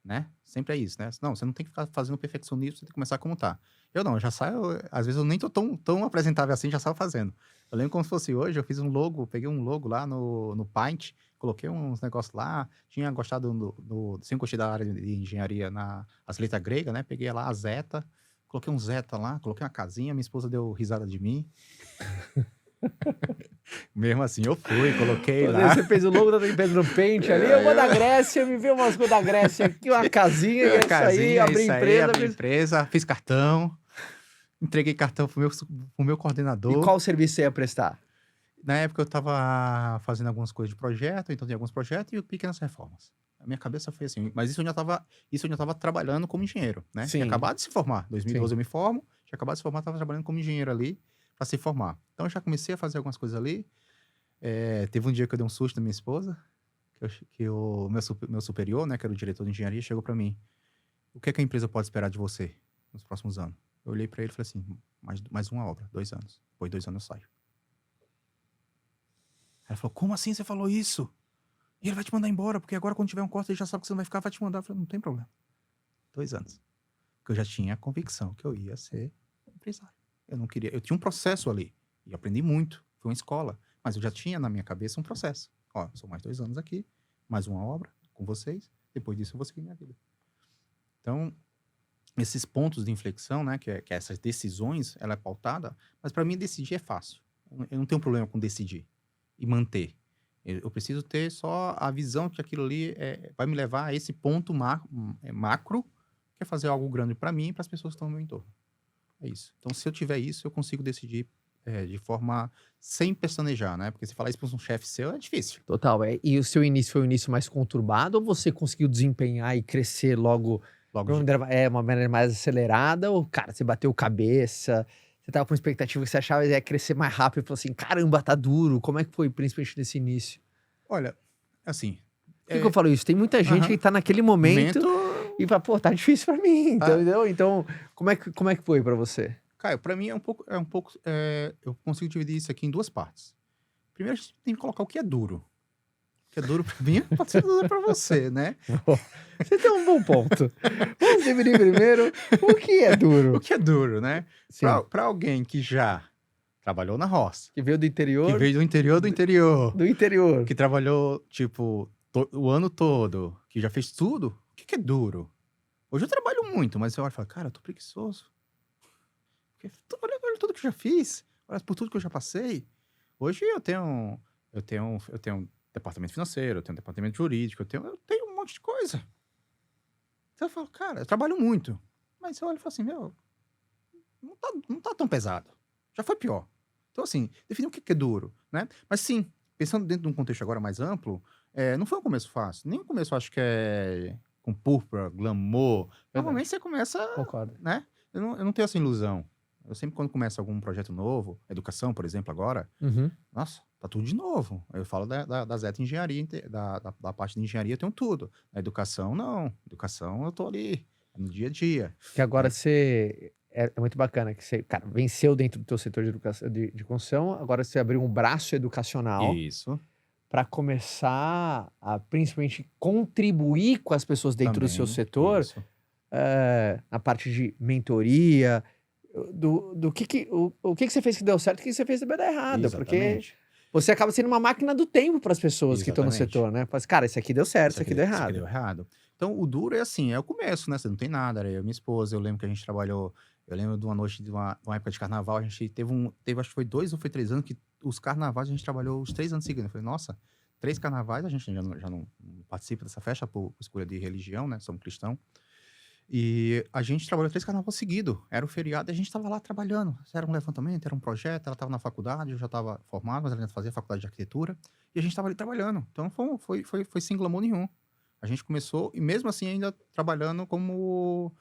né? Sempre é isso, né? Não, você não tem que ficar fazendo perfeccionismo, você tem que começar como tá. Eu não, eu já saio, às vezes eu nem tô tão apresentável assim, já saio fazendo. Eu lembro como se fosse hoje, eu fiz um logo, peguei um logo lá no Paint, coloquei uns negócios lá, tinha gostado sempre gostei da área de engenharia as letras gregas, né? Peguei lá a zeta, coloquei um zeta lá, coloquei uma casinha, minha esposa deu risada de mim. Mesmo assim, eu fui, coloquei lá. Você fez o logo da empresa no Paint ali, eu vou da Grécia, me vê umas coisas da Grécia aqui, uma casinha, abri empresa, fiz cartão, entreguei cartão pro meu coordenador. E qual serviço você ia prestar? Na época eu tava fazendo algumas coisas de projeto, então tinha alguns projetos e pequenas reformas. A minha cabeça foi assim, mas isso eu já tava trabalhando como engenheiro, né? Sim. Tinha acabado de se formar, 2012 Sim. Eu me formo, tinha acabado de se formar, tava trabalhando como engenheiro ali para se formar. Então eu já comecei a fazer algumas coisas ali. Teve um dia que eu dei um susto na minha esposa, que o meu superior, né, que era o diretor de engenharia, chegou para mim. O que é que a empresa pode esperar de você nos próximos anos? Eu olhei para ele e falei assim, mais uma obra, 2 anos. Depois de 2 anos eu saio. Ela falou, como assim você falou isso? E ele vai te mandar embora, porque agora quando tiver um corte ele já sabe que você não vai ficar, vai te mandar. Eu falei, não tem problema. 2 anos. Porque eu já tinha a convicção que eu ia ser empresário. Eu tinha um processo ali. E aprendi muito. Foi uma escola. Mas eu já tinha na minha cabeça um processo. Ó, são mais 2 anos aqui, mais uma obra com vocês. Depois disso eu vou seguir minha vida. Então, esses pontos de inflexão, né, que essas decisões, ela é pautada. Mas para mim decidir é fácil. Eu não tenho problema com decidir e manter. Eu preciso ter só a visão que aquilo ali vai me levar a esse ponto macro, que é fazer algo grande para mim e para as pessoas que estão no meu entorno. É isso. Então, se eu tiver isso, eu consigo decidir de forma sem pestanejar, né? Porque se falar isso para um chefe seu é difícil. Total. E o seu início foi um início mais conturbado ou você conseguiu desempenhar e crescer logo de uma maneira mais acelerada? Ou, cara, você bateu cabeça, você tava com uma expectativa que você achava que ia crescer mais rápido e falou assim, caramba, tá duro. Como é que foi, principalmente nesse início? Olha, assim... Por que eu falo isso? Tem muita gente que tá naquele momento e fala, pô, tá difícil pra mim, entendeu? Então, como é que foi pra você? Caio, pra mim eu consigo dividir isso aqui em 2 partes. Primeiro, a gente tem que colocar o que é duro. O que é duro pra mim pode ser duro pra você, né? Você tem um bom ponto. Vamos definir primeiro o que é duro. O que é duro, né? Pra alguém que já trabalhou na roça. Que veio do interior. Que veio do interior do interior. Do interior. Que trabalhou, tipo, o ano todo. Que já fez tudo. O que é duro? Hoje eu trabalho muito, mas eu olho e falo, cara, eu tô preguiçoso. Olha tudo que eu já fiz. Olha por tudo que eu já passei. Hoje eu tenho um departamento financeiro, eu tenho um departamento jurídico, eu tenho um monte de coisa. Então eu falo, cara, eu trabalho muito. Mas eu olho e falo assim, não tá tão pesado. Já foi pior. Então, assim, definir o que é duro, né? Mas sim, pensando dentro de um contexto agora mais amplo, não foi um começo fácil. Nem um começo, acho que é com púrpura, glamour. Normalmente você começa, Concordo. Né? Eu não tenho essa ilusão. Eu sempre, quando começa algum projeto novo, educação, por exemplo, agora, nossa, tá tudo de novo. Eu falo da Zeta Engenharia, da parte de engenharia eu tenho tudo. Na educação, não. Educação eu tô ali, no dia a dia. Que agora você... É muito bacana que você, cara, venceu dentro do teu setor de educação, de construção, agora você abriu um braço educacional. Isso. Para começar a, principalmente, contribuir com as pessoas dentro do seu setor, na parte de mentoria, o que você fez que deu certo e o que você fez que deu errado. Exatamente. Porque você acaba sendo uma máquina do tempo para as pessoas que estão no setor, né? Fala assim, cara, esse aqui deu certo, esse aqui deu errado. Então, o duro é assim, é o começo, né? Você não tem nada, era eu e minha esposa, eu lembro que a gente trabalhou Eu lembro de uma noite, de uma época de carnaval, a gente teve, acho que foi 2 ou foi 3 anos, que os carnavais a gente trabalhou os 3 anos seguidos. Eu falei, nossa, 3 carnavais, a gente já não participa dessa festa por escolha de religião, né? Somos cristãos. E a gente trabalhou 3 carnavais seguidos. Era o feriado e a gente estava lá trabalhando. Era um levantamento, era um projeto, ela estava na faculdade, eu já estava formado, mas ela ainda fazia faculdade de arquitetura. E a gente estava ali trabalhando. Então foi sem glamour nenhum. A gente começou, e mesmo assim ainda trabalhando como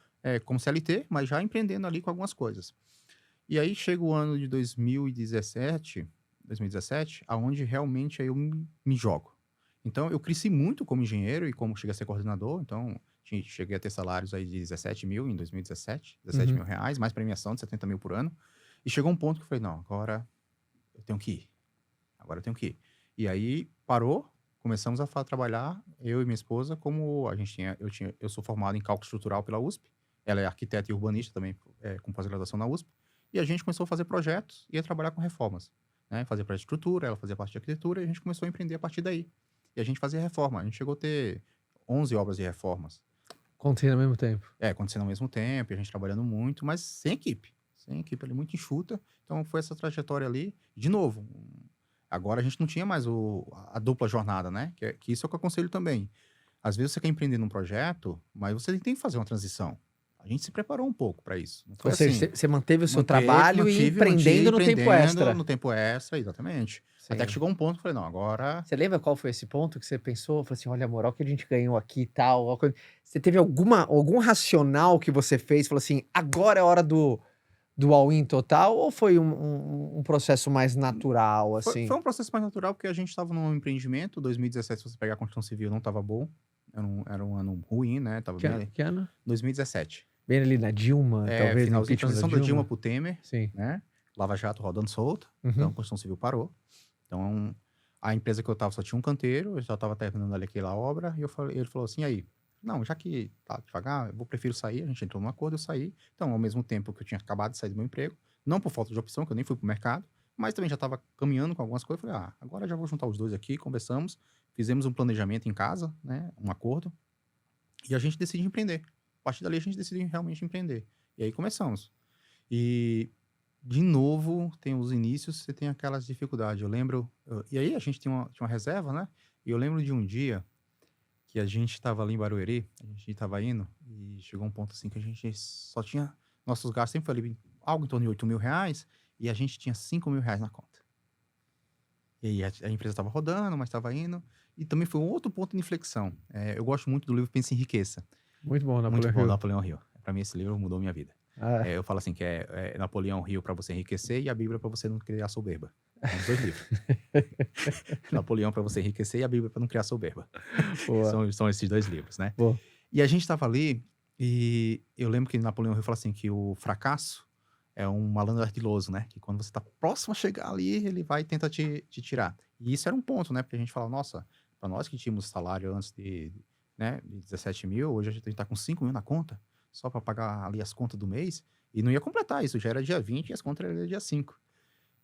CLT, mas já empreendendo ali com algumas coisas. E aí chega o ano de 2017, aonde realmente aí eu me jogo. Então, eu cresci muito como engenheiro e como cheguei a ser coordenador. Então, cheguei a ter salários aí de 17 mil em 2017, 17 mil reais, mais premiação de 70 mil por ano. E chegou um ponto que eu falei, não, agora eu tenho que ir. Agora eu tenho que ir. E aí, parou, começamos a trabalhar, eu e minha esposa, como eu sou formado em cálculo estrutural pela USP, ela é arquiteta e urbanista também, com pós-graduação na USP, e a gente começou a fazer projetos e a trabalhar com reformas, né? Fazer parte de estrutura, ela fazia parte de arquitetura, e a gente começou a empreender a partir daí. E a gente fazia reforma, a gente chegou a ter 11 obras de reformas. Acontecendo ao mesmo tempo. Acontecendo ao mesmo tempo, e a gente trabalhando muito, mas sem equipe ali, muito enxuta. Então foi essa trajetória ali, de novo. Agora a gente não tinha mais a dupla jornada, né? Que isso é o que eu aconselho também. Às vezes você quer empreender num projeto, mas você tem que fazer uma transição. A gente se preparou um pouco para isso. Não foi Ou seja, assim, você manteve o seu trabalho e empreendendo no tempo extra. No tempo extra, exatamente. Sim. Até que chegou um ponto que eu falei, não, agora... Você lembra qual foi esse ponto que você pensou? Falou assim, olha, a moral que a gente ganhou aqui e tal. Você teve algum racional que você fez? Falou assim, agora é a hora do all-in total? Ou foi um processo mais natural, assim? Foi um processo mais natural, porque a gente estava num empreendimento. 2017, se você pegar a construção civil, não estava bom. Era um ano ruim, né? Tava Que ano? 2017. Bem ali na Dilma, talvez. Finalzinho de transição da Dilma pro Temer. Sim. Né? Lava Jato rodando solto. Então, a construção civil parou. Então, a empresa que eu tava só tinha um canteiro. Eu já estava terminando ali aquela obra. E ele falou assim, aí... Não, já que tá devagar, prefiro sair. A gente entrou num acordo, eu saí. Então, ao mesmo tempo que eu tinha acabado de sair do meu emprego, não por falta de opção, que eu nem fui pro mercado, mas também já estava caminhando com algumas coisas. Eu falei, agora já vou juntar os dois aqui, conversamos, fizemos um planejamento em casa, né, um acordo, e a gente decidiu empreender. A partir dali, a gente decidiu realmente empreender. E aí começamos. E, de novo, tem os inícios, você tem aquelas dificuldades. Eu lembro... E aí, a gente tinha uma reserva, né? E eu lembro de um dia que a gente estava ali em Barueri, a gente estava indo, e chegou um ponto assim que a gente só tinha... Nossos gastos sempre foi ali algo em torno de 8 mil reais, e a gente tinha 5 mil reais na conta. E aí a empresa estava rodando, mas estava indo, e também foi um outro ponto de inflexão. Eu gosto muito do livro Pense e Enriqueça. Muito bom, Napoleão Hill. Para mim, esse livro mudou minha vida. Eu falo assim, que é Napoleão Hill para você enriquecer, e a Bíblia para você não criar soberba. São os 2 livros. Napoleão para você enriquecer e a Bíblia para não criar soberba. São esses 2 livros, né? Boa. E a gente estava ali, e eu lembro que Napoleão Hill fala assim, que o fracasso é um malandro ardiloso, né? Que quando você está próximo a chegar ali, ele vai e tenta te tirar. E isso era um ponto, né? Porque a gente fala, nossa, para nós que tínhamos salário antes de 17 mil, hoje a gente está com 5 mil na conta, só para pagar ali as contas do mês, e não ia completar isso, já era dia 20 e as contas eram dia 5.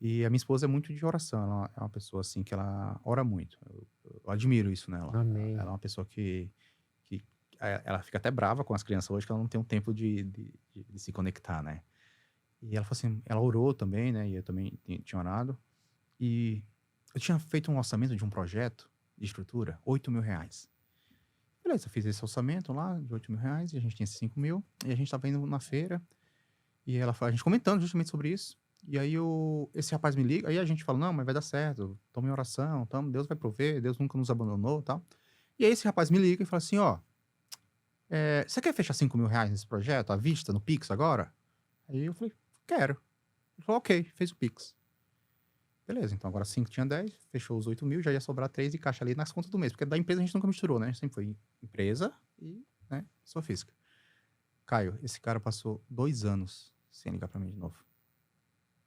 E a minha esposa é muito de oração, ela é uma pessoa assim que ela ora muito. Eu admiro isso nela. Amém. Ela é uma pessoa que ela fica até brava com as crianças hoje, que ela não tem um tempo de se conectar, né? E ela falou assim, ela orou também, né? E eu também tinha orado. E eu tinha feito um orçamento de um projeto de estrutura, 8 mil reais. Beleza, eu fiz esse orçamento lá de 8 mil reais, e a gente tinha esses 5 mil, e a gente estava indo na feira, e a gente comentando justamente sobre isso. E aí esse rapaz me liga, aí a gente fala, não, mas vai dar certo, toma em oração, Deus vai prover, Deus nunca nos abandonou e tal. E aí esse rapaz me liga e fala assim, você quer fechar 5 mil reais nesse projeto, à vista, no Pix agora? Aí eu falei, quero. Ele falou, ok, fez o Pix. Beleza, então agora 5 tinha 10, fechou os 8 mil, já ia sobrar 3 de caixa ali nas contas do mês, porque da empresa a gente nunca misturou, né? A gente sempre foi empresa e, né, pessoa física. Caio, esse cara passou 2 anos sem ligar pra mim de novo.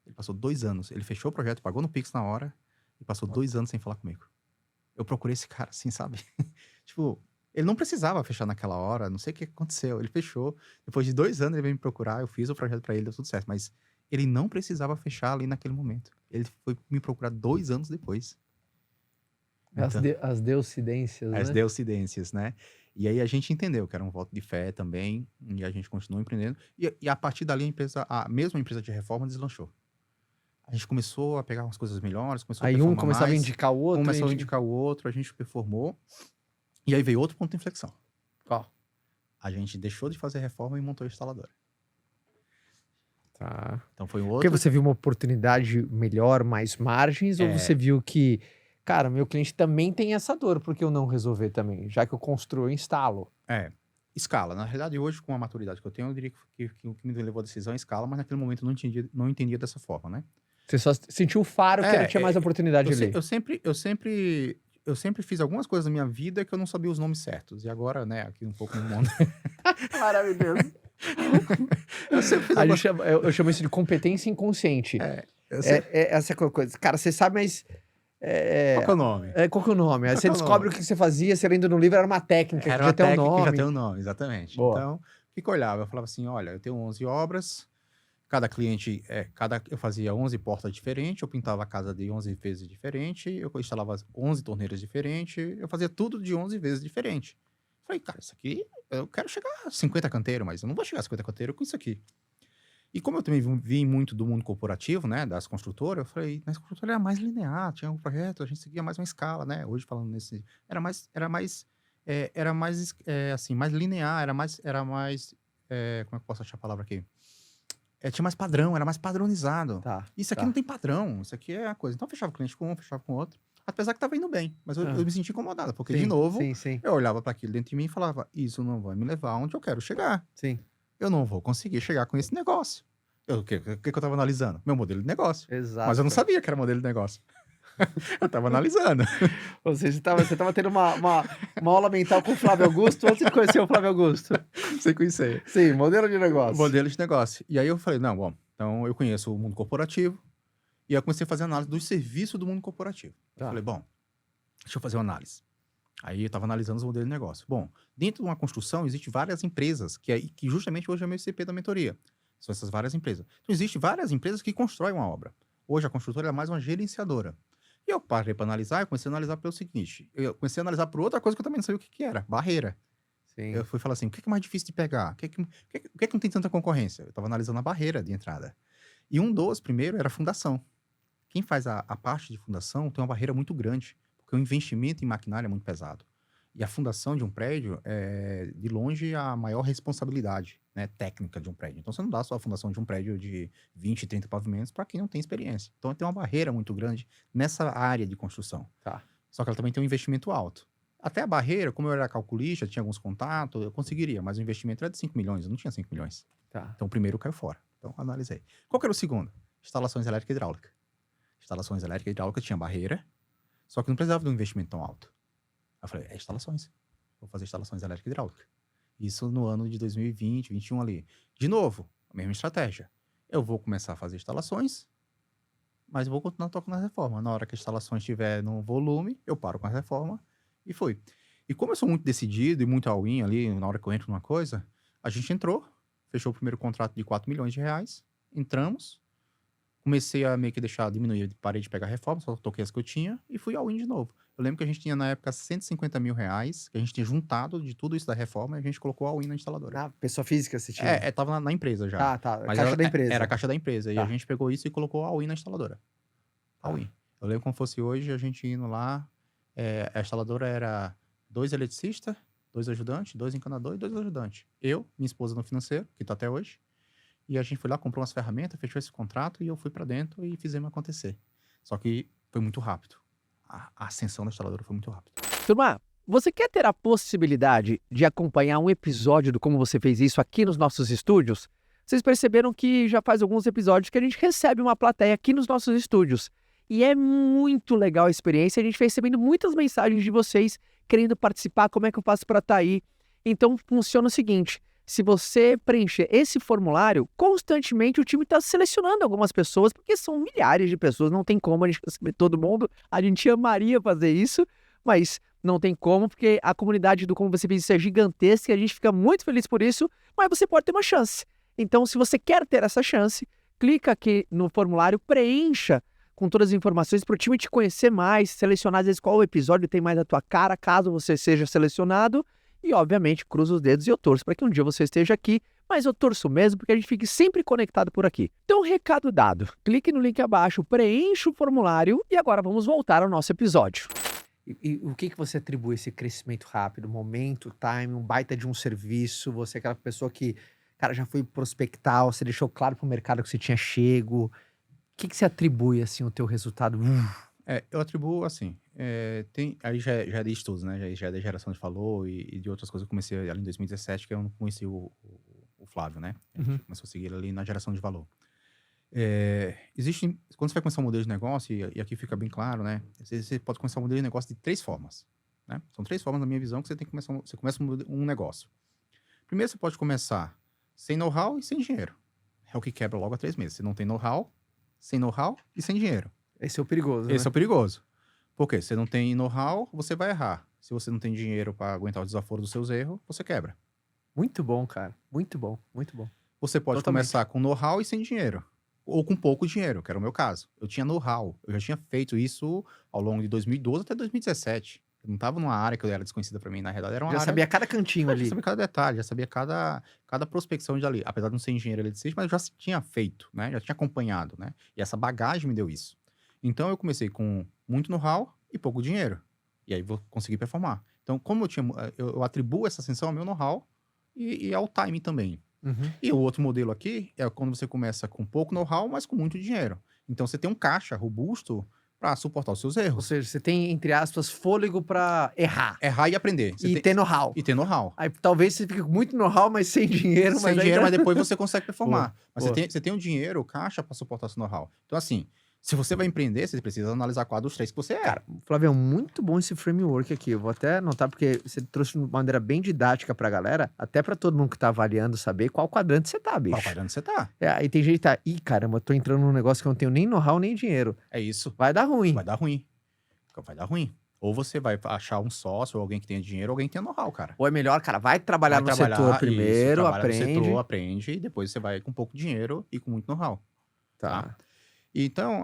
Ele passou 2 anos. Ele fechou o projeto, pagou no Pix na hora e passou 2 anos sem falar comigo. Eu procurei esse cara assim, sabe? Tipo, ele não precisava fechar naquela hora, não sei o que aconteceu. Ele fechou. Depois de 2 anos ele veio me procurar, eu fiz o projeto pra ele, deu tudo certo. Mas ele não precisava fechar ali naquele momento. Ele foi me procurar 2 anos depois. As deucidências, né? As deucidências, né? E aí a gente entendeu que era um voto de fé também, e a gente continuou empreendendo. E a partir dali a mesma empresa de reforma deslanchou. A gente começou a pegar umas coisas melhores, começou a Aí um performar começava a mais, indicar o outro. começou a indicar o outro, a gente performou. E aí veio outro ponto de inflexão. Qual? A gente deixou de fazer reforma e montou a instaladora. Tá. Então foi um Porque outro... você viu uma oportunidade melhor, mais margens, ou você viu que, cara, meu cliente também tem essa dor, porque eu não resolver também, já que eu construo e instalo? Escala. Na realidade, hoje, com a maturidade que eu tenho, eu diria que o que me levou a decisão é escala, mas naquele momento eu não entendia dessa forma, né? Você só sentiu o faro que tinha mais oportunidade ali. Eu sempre fiz algumas coisas na minha vida que eu não sabia os nomes certos. E agora, né, aqui um pouco no mundo... Maravilhoso. eu sempre fiz Eu chamo isso de competência inconsciente. Essa coisa. Cara, você sabe, mas... Qual que é o nome? Qual que é o nome? Aí Qual você que é o descobre o que você fazia, você lendo no livro, era uma técnica, Era que uma já tem um técnica que nome. já tem um nome, exatamente. Boa. Então, o que eu olhava? Eu falava assim, olha, eu tenho 11 obras, cada cliente, eu fazia 11 portas diferentes, eu pintava a casa de 11 vezes diferente, eu instalava 11 torneiras diferentes, eu fazia tudo de 11 vezes diferente. Falei, cara, isso aqui, eu quero chegar a 50 canteiros, mas eu não vou chegar a 50 canteiros com isso aqui. E como eu também vim muito do mundo corporativo, né, das construtoras, eu falei, nas construtoras era mais linear, tinha um projeto, a gente seguia mais uma escala, né, hoje falando nesse... Era mais assim, mais linear, era mais como é que eu posso achar a palavra aqui? Tinha mais padrão, era mais padronizado. Tá, Isso aqui não tem padrão, isso aqui é a coisa. Então eu fechava o cliente com um, fechava com outro, apesar que tava indo bem, mas eu me senti incomodado, porque de novo, eu olhava para aquilo dentro de mim e falava, isso não vai me levar onde eu quero chegar. Sim. Eu não vou conseguir chegar com esse negócio. O que eu tava analisando? Meu modelo de negócio. Exato. Mas eu não sabia que era modelo de negócio. Eu tava analisando. Ou seja, você tava tendo uma aula mental com o Flávio Augusto antes de conhecer o Flávio Augusto. Você conhecer. Sim, modelo de negócio. Modelo de negócio. E aí eu falei, não, bom, então eu conheço o mundo corporativo. E aí eu comecei a fazer análise dos serviços do mundo corporativo. Eu falei, bom, deixa eu fazer uma análise. Aí eu estava analisando os modelos de negócio. Bom, dentro de uma construção, existem várias empresas, que justamente hoje é o meu CP da mentoria. São essas várias empresas. Então, existem várias empresas que constroem uma obra. Hoje, a construtora é mais uma gerenciadora. E eu parei para analisar, eu comecei a analisar pelo seguinte. Eu comecei a analisar por outra coisa que eu também não sabia o que era. Barreira. Sim. Eu fui falar assim, o que é mais difícil de pegar? O que é que não tem tanta concorrência? Eu estava analisando a barreira de entrada. E um dos, primeiro, era a fundação. Quem faz a parte de fundação tem uma barreira muito grande, porque o investimento em maquinário é muito pesado. E a fundação de um prédio é, de longe, a maior responsabilidade, né, técnica de um prédio. Então, você não dá só a fundação de um prédio de 20, 30 pavimentos para quem não tem experiência. Então, tem uma barreira muito grande nessa área de construção. Tá. Só que ela também tem um investimento alto. Até a barreira, como eu era calculista, tinha alguns contatos, eu conseguiria, mas o investimento era de 5 milhões, eu não tinha 5 milhões. Tá. Então, o primeiro caiu fora. Então, analisei. Qual que era o segundo? Instalações elétrica e hidráulica. Instalações elétrica e hidráulica tinha barreira, só que não precisava de um investimento tão alto. Eu falei, instalações. Vou fazer instalações elétrica e hidráulica. Isso no ano de 2020, 2021 ali. De novo, a mesma estratégia. Eu vou começar a fazer instalações, mas vou continuar tocando na reforma. Na hora que a instalação estiver no volume, eu paro com a reforma e fui. E como eu sou muito decidido e muito all-in ali, na hora que eu entro numa coisa, a gente entrou, fechou o primeiro contrato de 4 milhões de reais, entramos, comecei a meio que diminuir, parei de pegar reforma, só toquei as que eu tinha e fui all-in de novo. Eu lembro que a gente tinha na época 150 mil reais, que a gente tinha juntado de tudo isso da reforma e a gente colocou all-in na instaladora. Na pessoa física você tinha? Tava na empresa já. Tá. Mas Caixa da empresa. Era a caixa da empresa. E Tá. a gente pegou isso e colocou all-in na instaladora. All-in. Eu lembro como fosse hoje, a gente indo lá, a instaladora era 2 eletricistas, 2 ajudantes, 2 encanadores e 2 ajudantes. Eu, minha esposa no financeiro, que tá até hoje, e a gente foi lá, comprou umas ferramentas, fechou esse contrato e eu fui pra dentro e fizemos acontecer. Só que foi muito rápido. A ascensão da instaladora foi muito rápida. Turma, você quer ter a possibilidade de acompanhar um episódio do Como Você Fez Isso aqui nos nossos estúdios? Vocês perceberam que já faz alguns episódios que a gente recebe uma plateia aqui nos nossos estúdios. E é muito legal a experiência, a gente vem recebendo muitas mensagens de vocês querendo participar, como é que eu faço para estar aí? Então funciona o seguinte, se você preencher esse formulário, constantemente o time está selecionando algumas pessoas, porque são milhares de pessoas, não tem como a gente receber todo mundo, a gente amaria fazer isso, mas não tem como, porque a comunidade do Como Você Fez Isso é gigantesca e a gente fica muito feliz por isso, mas você pode ter uma chance. Então, se você quer ter essa chance, clica aqui no formulário, preencha com todas as informações para o time te conhecer mais, selecionar às vezes qual episódio tem mais a tua cara, caso você seja selecionado, E, obviamente, cruzo os dedos e eu torço para que um dia você esteja aqui, mas eu torço mesmo porque a gente fique sempre conectado por aqui. Então, recado dado. Clique no link abaixo, preencha o formulário e agora vamos voltar ao nosso episódio. E o que você atribui esse crescimento rápido? Momento, time, um baita de um serviço, você é aquela pessoa que, cara, já foi prospectar, você deixou claro pro mercado que você tinha chego. O que você atribui, assim, o teu resultado? Eu atribuo assim, aí já é de estudos, né? Já é da geração de valor e de outras coisas. Eu comecei ali em 2017, que eu não conheci o Flávio, né? A gente começou a seguir ele ali na geração de valor. Quando você vai começar um modelo de negócio, e aqui fica bem claro, né? Você pode começar um modelo de negócio de 3 formas, né? São 3 formas, na minha visão, que você tem que começar, você começa um negócio. Primeiro, você pode começar sem know-how e sem dinheiro. É o que quebra logo há 3 meses. Você não tem know-how, sem know-how e sem dinheiro. Esse é o perigoso, Esse né? é o perigoso. Por quê? Você não tem know-how, você vai errar. Se você não tem dinheiro para aguentar o desaforo dos seus erros, você quebra. Muito bom, cara. Muito bom, muito bom. Você pode Totalmente. começar com know-how e sem dinheiro. Ou com pouco dinheiro, que era o meu caso. Eu tinha know-how. Eu já tinha feito isso ao longo de 2012 até 2017. Eu não estava numa área que era desconhecida para mim. Na realidade, era uma Já área... sabia cada cantinho ali. Já sabia cada detalhe, já sabia cada prospecção de ali. Apesar de não ser engenheiro eletricista, mas eu já tinha feito, né? Já tinha acompanhado, né? E essa bagagem me deu isso. Então, eu comecei com muito know-how e pouco dinheiro. E aí, vou conseguir performar. Então, como eu atribuo essa ascensão ao meu know-how e ao timing também. E o outro modelo aqui é quando você começa com pouco know-how, mas com muito dinheiro. Então, você tem um caixa robusto para suportar os seus Ou erros. seja, você tem, entre aspas, fôlego pra errar. Errar e aprender. E ter know-how. E ter know-how. Aí talvez você fique com muito know-how, mas sem dinheiro. Sem dinheiro, mas depois você consegue performar. Mas boa. você tem o dinheiro, o caixa para suportar seu know-how. Então, assim, se você vai empreender, você precisa analisar qual dos 3 que você é. Cara, Flávio, muito bom esse framework aqui. Eu vou até anotar, porque você trouxe de uma maneira bem didática pra galera, até pra todo mundo que tá avaliando saber qual quadrante você tá, bicho. Qual quadrante você tá? Aí tem gente que tá, caramba, eu tô entrando num negócio que eu não tenho nem know-how, nem dinheiro. É isso. Vai dar ruim. Vai dar ruim. Vai dar ruim. Ou você vai achar um sócio, ou alguém que tenha dinheiro, ou alguém que tenha know-how, cara. Ou é melhor, cara, vai trabalhar no setor primeiro, aprende. No setor, aprende, e depois você vai com pouco dinheiro e com muito know-how. Tá. Então,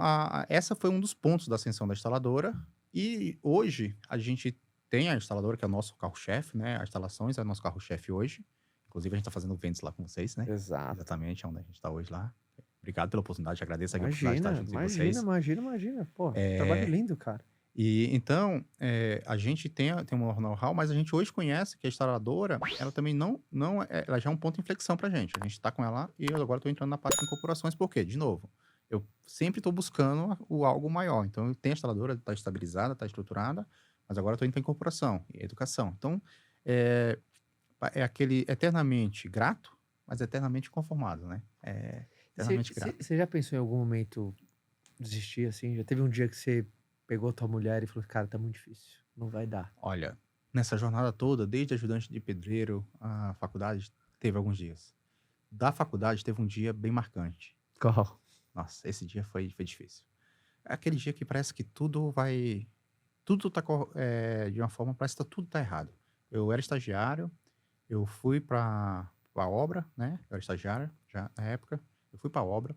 essa foi um dos pontos da ascensão da instaladora. E hoje, a gente tem a instaladora, que é o nosso carro-chefe, né? As instalações é o nosso carro-chefe hoje. Inclusive, a gente tá fazendo vendas lá com vocês, né? Exato. Exatamente, é onde a gente tá hoje lá. Obrigado pela oportunidade, agradeço aqui a oportunidade de estar junto com vocês. Imagina. Pô, trabalho lindo, cara. E então, a gente tem um know-how, mas a gente hoje conhece que a instaladora, ela também ela já é um ponto de inflexão pra gente. A gente tá com ela e eu agora tô entrando na parte de incorporações, por quê? De novo, eu sempre estou buscando o algo maior. Então, eu tenho a instaladora, está estabilizada, está estruturada, mas agora estou indo para incorporação e educação. Então, é aquele eternamente grato, mas eternamente conformado, né? Eternamente grato. Você já pensou em algum momento desistir, assim? Já teve um dia que você pegou tua mulher e falou, cara, tá muito difícil, não vai dar? Olha, nessa jornada toda, desde ajudante de pedreiro à faculdade, teve alguns dias. Da faculdade, teve um dia bem marcante. Qual? Nossa, esse dia foi difícil. É aquele dia que parece que tudo tá de uma forma, parece que tudo tá errado. Eu era estagiário, eu fui pra obra, né? Eu era estagiário já na época, eu fui pra obra.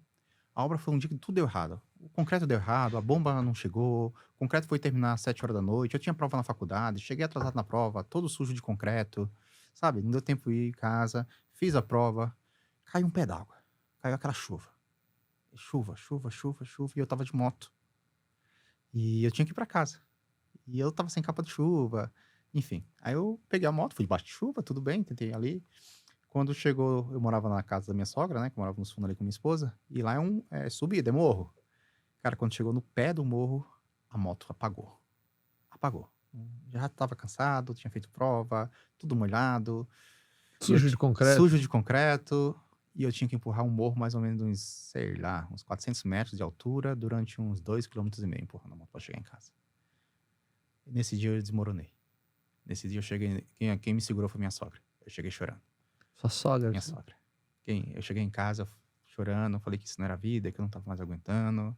A obra foi um dia que tudo deu errado. O concreto deu errado, a bomba não chegou, o concreto foi terminar às 7 horas da noite, eu tinha prova na faculdade, cheguei atrasado na prova, todo sujo de concreto, sabe? Não deu tempo de ir em casa, fiz a prova, caiu um pé d'água, caiu aquela chuva. Chuva, e eu tava de moto. E eu tinha que ir pra casa. E eu tava sem capa de chuva, enfim. Aí eu peguei a moto, fui debaixo de chuva, tudo bem, tentei ali. Quando chegou, eu morava na casa da minha sogra, né, que eu morava nos fundos ali com minha esposa, e lá é subida, é morro. Cara, quando chegou no pé do morro, a moto apagou. Já tava cansado, tinha feito prova, tudo molhado. Sujo de concreto? Sujo de concreto. E eu tinha que empurrar um morro mais ou menos uns, sei lá, uns 400 metros de altura durante uns 2,5 km empurrando a moto pra chegar em casa. E nesse dia eu desmoronei. Nesse dia eu cheguei... Quem me segurou foi minha sogra. Eu cheguei chorando. Sua sogra? Minha sogra. Eu cheguei em casa chorando, falei que isso não era vida, que eu não tava mais aguentando,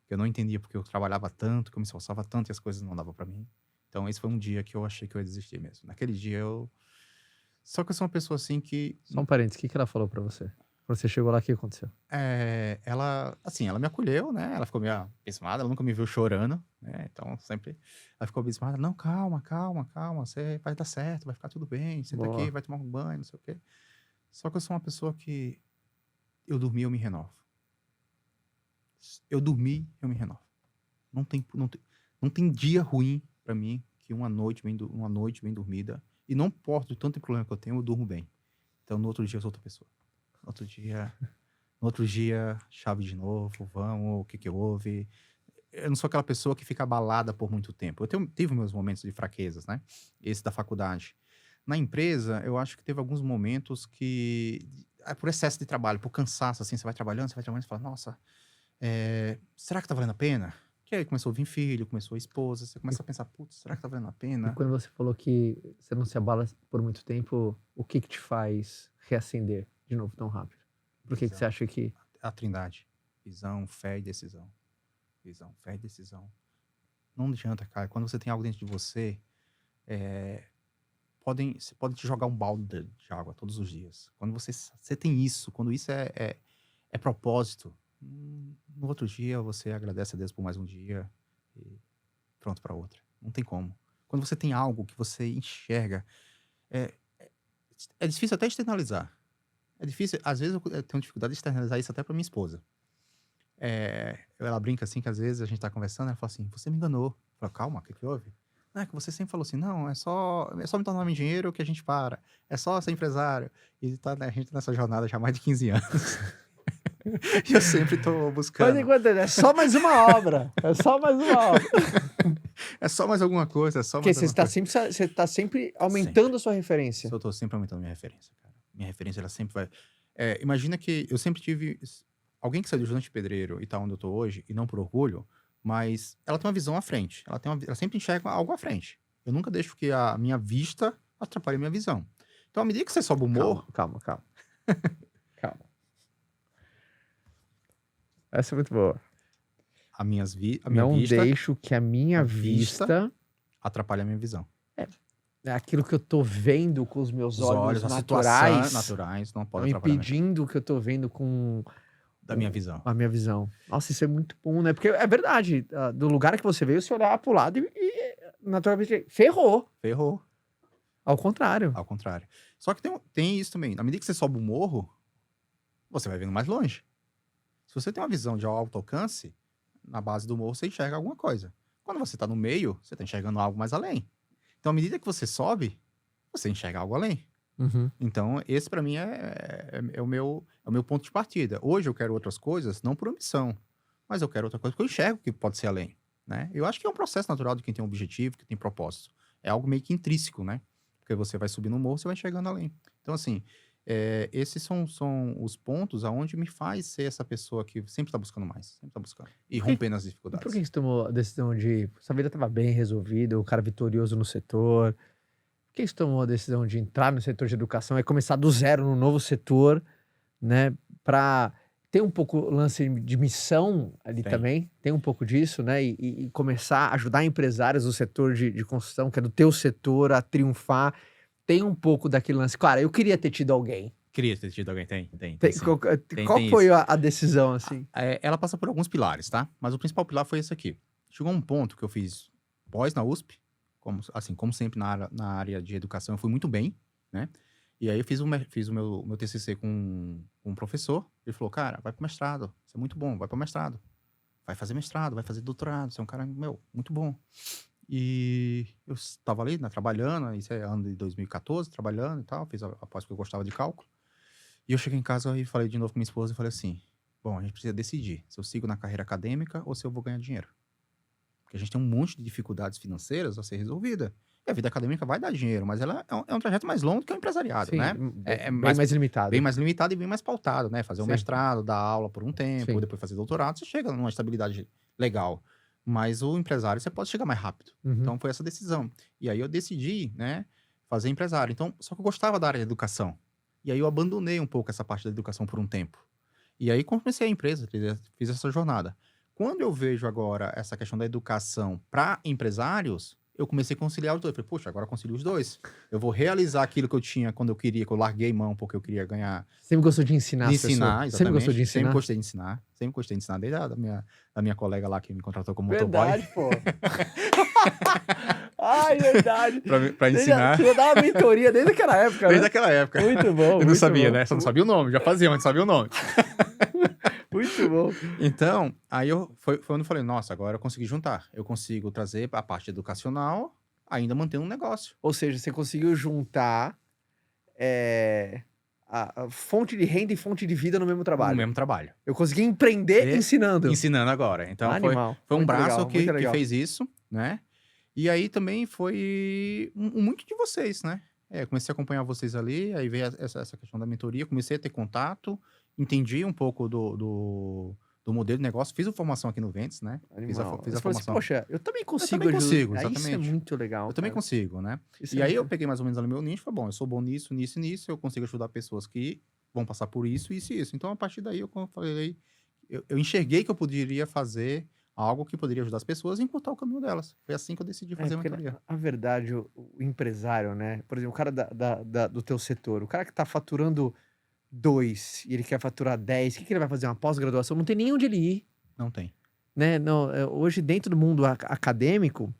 que eu não entendia porque eu trabalhava tanto, que eu me esforçava tanto e as coisas não davam pra mim. Então esse foi um dia que eu achei que eu ia desistir mesmo. Naquele dia eu... Só que eu sou uma pessoa assim que... Só um parênteses, o que ela falou pra você? Quando você chegou lá, o que aconteceu? Ela me acolheu, né? Ela ficou meio abismada, ela nunca me viu chorando, né? Então, sempre ela ficou abismada. Não, calma, calma, calma, você vai dar certo, vai ficar tudo bem, senta aqui, Boa. vai tomar um banho, não sei o quê. Só que eu sou uma pessoa que eu dormi, eu me renovo. Eu dormi, eu me renovo. Não tem dia ruim pra mim que uma noite bem dormida. E não importa o tanto de problema que eu tenho, eu durmo bem. Então, no outro dia, eu sou outra pessoa. No outro dia, chave de novo, vamos, o que que houve? Eu não sou aquela pessoa que fica abalada por muito tempo. Tive meus momentos de fraquezas, né? Esse da faculdade. Na empresa, eu acho que teve alguns momentos que, por excesso de trabalho, por cansaço, assim, você vai trabalhando, e fala, nossa, será que tá valendo a pena? Que aí começou a vir filho, começou a esposa, você começa a pensar, putz, será que tá valendo a E pena? quando você falou que você não se abala por muito tempo, o que te faz reacender de novo tão rápido? Por que você acha que... A trindade. Visão, fé e decisão. Visão, fé e decisão. Não adianta, cara. Quando você tem algo dentro de você, você pode te jogar um balde de água todos os dias. Quando você tem isso, quando isso é propósito, no outro dia você agradece a Deus por mais um dia e pronto para outra. Não tem como. Quando você tem algo que você enxerga, é difícil até externalizar. É difícil, às vezes eu tenho dificuldade de externalizar isso até para minha esposa. Ela brinca assim que às vezes a gente tá conversando, ela fala assim, você me enganou. Eu falo, calma, o que houve? É que você sempre falou assim, não, é só me tornar um engenheiro que a gente para. É só ser empresário. E a gente tá nessa jornada já há mais de 15 anos. E eu sempre tô buscando. Mas enquanto é só mais uma obra. É só mais uma obra. É só mais alguma coisa, é só Porque mais alguma coisa. você tá sempre aumentando a sua referência. Eu tô sempre aumentando minha referência, cara. Minha referência, ela sempre vai... imagina que eu sempre tive... Alguém que saiu do ajudante de pedreiro e tá onde eu tô hoje, e não por orgulho, mas ela tem uma visão à frente. Ela sempre enxerga algo à frente. Eu nunca deixo que a minha vista atrapalhe a minha visão. Então, à medida que você sobe o morro... Calma. Essa é muito boa. A minha Não vista deixo que a minha vista atrapalhe a minha visão. É aquilo que eu tô vendo com os meus Os olhos as naturais. situações naturais não Tá podem me atrapalhar impedindo o que eu tô vendo com da minha visão. a minha visão. Nossa, isso é muito bom, né? Porque é verdade, do lugar que você veio, você olhar pro lado e naturalmente ferrou. Ferrou. Ao contrário. Ao contrário. Só que tem isso também. Na medida que você sobe o morro, você vai vendo mais longe. Se você tem uma visão de alto alcance, na base do morro você enxerga alguma coisa. Quando você tá no meio, você tá enxergando algo mais além. Então, à medida que você sobe, você enxerga algo além. Uhum. Então, esse para mim é o meu ponto de partida. Hoje eu quero outras coisas, não por ambição, mas eu quero outra coisa porque eu enxergo que pode ser além, né? Eu acho que é um processo natural de quem tem um objetivo, que tem propósito. É algo meio que intrínseco, né? Porque você vai subir no morro, você vai enxergando além. Então, assim, esses são os pontos aonde me faz ser essa pessoa que sempre está buscando mais, sempre está buscando. E rompendo as dificuldades. Por que você tomou a decisão de... Sua vida estava bem resolvida, o cara vitorioso no setor. Por que você tomou a decisão de entrar no setor de educação e começar do zero no novo setor, né? Para ter um pouco lance de missão ali também, tem um pouco disso, né? E começar a ajudar empresários do setor de construção, que é do teu setor, a triunfar. Tem um pouco daquele lance. Cara, eu queria ter tido alguém. Queria ter tido alguém, tem Qual foi a decisão, assim? Ela passa por alguns pilares, tá? Mas o principal pilar foi esse aqui. Chegou um ponto que eu fiz pós na USP, como sempre na área de educação, eu fui muito bem, né? E aí eu fiz o meu TCC com um professor, ele falou, cara, vai pro mestrado, você é muito bom, vai pro mestrado. Vai fazer mestrado, vai fazer doutorado, você é um cara, muito bom. E eu estava ali, né, trabalhando, isso é ano de 2014, trabalhando e tal, fiz a pós que eu gostava de cálculo. E eu cheguei em casa e falei de novo com minha esposa e falei assim, bom, a gente precisa decidir se eu sigo na carreira acadêmica ou se eu vou ganhar dinheiro. Porque a gente tem um monte de dificuldades financeiras a ser resolvida. E a vida acadêmica vai dar dinheiro, mas ela é um trajeto mais longo do que o empresariado, né? Bem mais limitado. Bem mais limitado e bem mais pautado, né? Fazer um mestrado, dar aula por um tempo, depois fazer doutorado, você chega numa estabilidade legal. Mas o empresário, você pode chegar mais rápido. Então, foi essa decisão. E aí, eu decidi, né, fazer empresário. Então, só que eu gostava da área de educação. E aí, eu abandonei um pouco essa parte da educação por um tempo. E aí, comecei a empresa, fiz essa jornada. Quando eu vejo agora essa questão da educação para empresários, eu comecei a conciliar os dois. Falei, poxa, agora eu concilio os dois. Eu vou realizar aquilo que eu tinha quando eu queria, que eu larguei mão porque eu queria ganhar. Sempre gostou de ensinar De as pessoas? ensinar, Sempre exatamente. gostou de ensinar? Sempre gostei de ensinar. Sempre gostei de ensinar, desde da minha colega lá que me contratou como motoboy. Verdade, pô. Ai, verdade. Pra ensinar. Você dava mentoria desde aquela época, Desde né? aquela época. Muito bom, Eu não muito sabia, bom. né? Só não sabia o nome. Já fazia, mas não sabia o nome. Muito bom. Então, aí foi onde eu falei, nossa, agora eu consegui juntar. Eu consigo trazer a parte educacional, ainda mantendo um negócio. Ou seja, você conseguiu juntar a fonte de renda e fonte de vida no mesmo trabalho. No mesmo trabalho. Eu consegui empreender E- ensinando. Ensinando agora. Então, Animal. foi um Muito braço legal, que muito legal. fez isso, né? E aí também foi muito de vocês, né? Comecei a acompanhar vocês ali, aí veio essa questão da mentoria, comecei a ter contato, entendi um pouco do modelo de negócio, fiz a formação aqui no Ventes, né? Fiz a Animal. Você falou assim, formação. poxa, eu também consigo também consigo, ajudar. Isso é exatamente. muito legal. Eu também cara. consigo, né? Isso E é aí eu muito- peguei mais ou menos ali meu nicho e falei, bom, eu sou bom nisso, nisso e nisso, eu consigo ajudar pessoas que vão passar por isso, isso e isso. Então, a partir daí, eu falei, eu enxerguei que eu poderia fazer algo que poderia ajudar as pessoas e encurtar o caminho delas. Foi assim que eu decidi fazer a porque mentoria. a verdade, o empresário, né? Por exemplo, o cara do teu setor, o cara que tá faturando 2 e ele quer faturar 10, o que ele vai fazer? Uma pós-graduação? Não tem nem onde ele ir, Não tem. né? Não, hoje, dentro do mundo acadêmico,